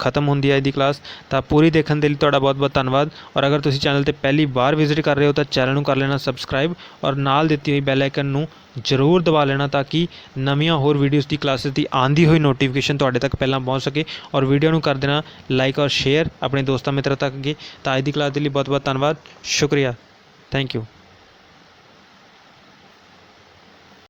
खत्म होंदी है अज की क्लास। तो पूरी देखने के लिए तुहाडा बहुत बहुत धन्यवाद। और अगर तुसीं चैनल ते पहली बार विजिट कर रहे हो तो चैनल नूं कर लेना सबसक्राइब और नाल दित्ती हुई बैल आइकन नूं जरूर दबा लेना, ताकि नवीं होर वीडियोज़ की क्लासेस की आंदी हुई नोटिफिकेशन तुहाडे तक पहला पहुँच सके। और वीडियो नूं कर देना लाइक और शेयर अपने दोस्तों मित्रों तक। तो अज की क्लास के लिए बहुत बहुत धन्यवाद, शुक्रिया, थैंक यू।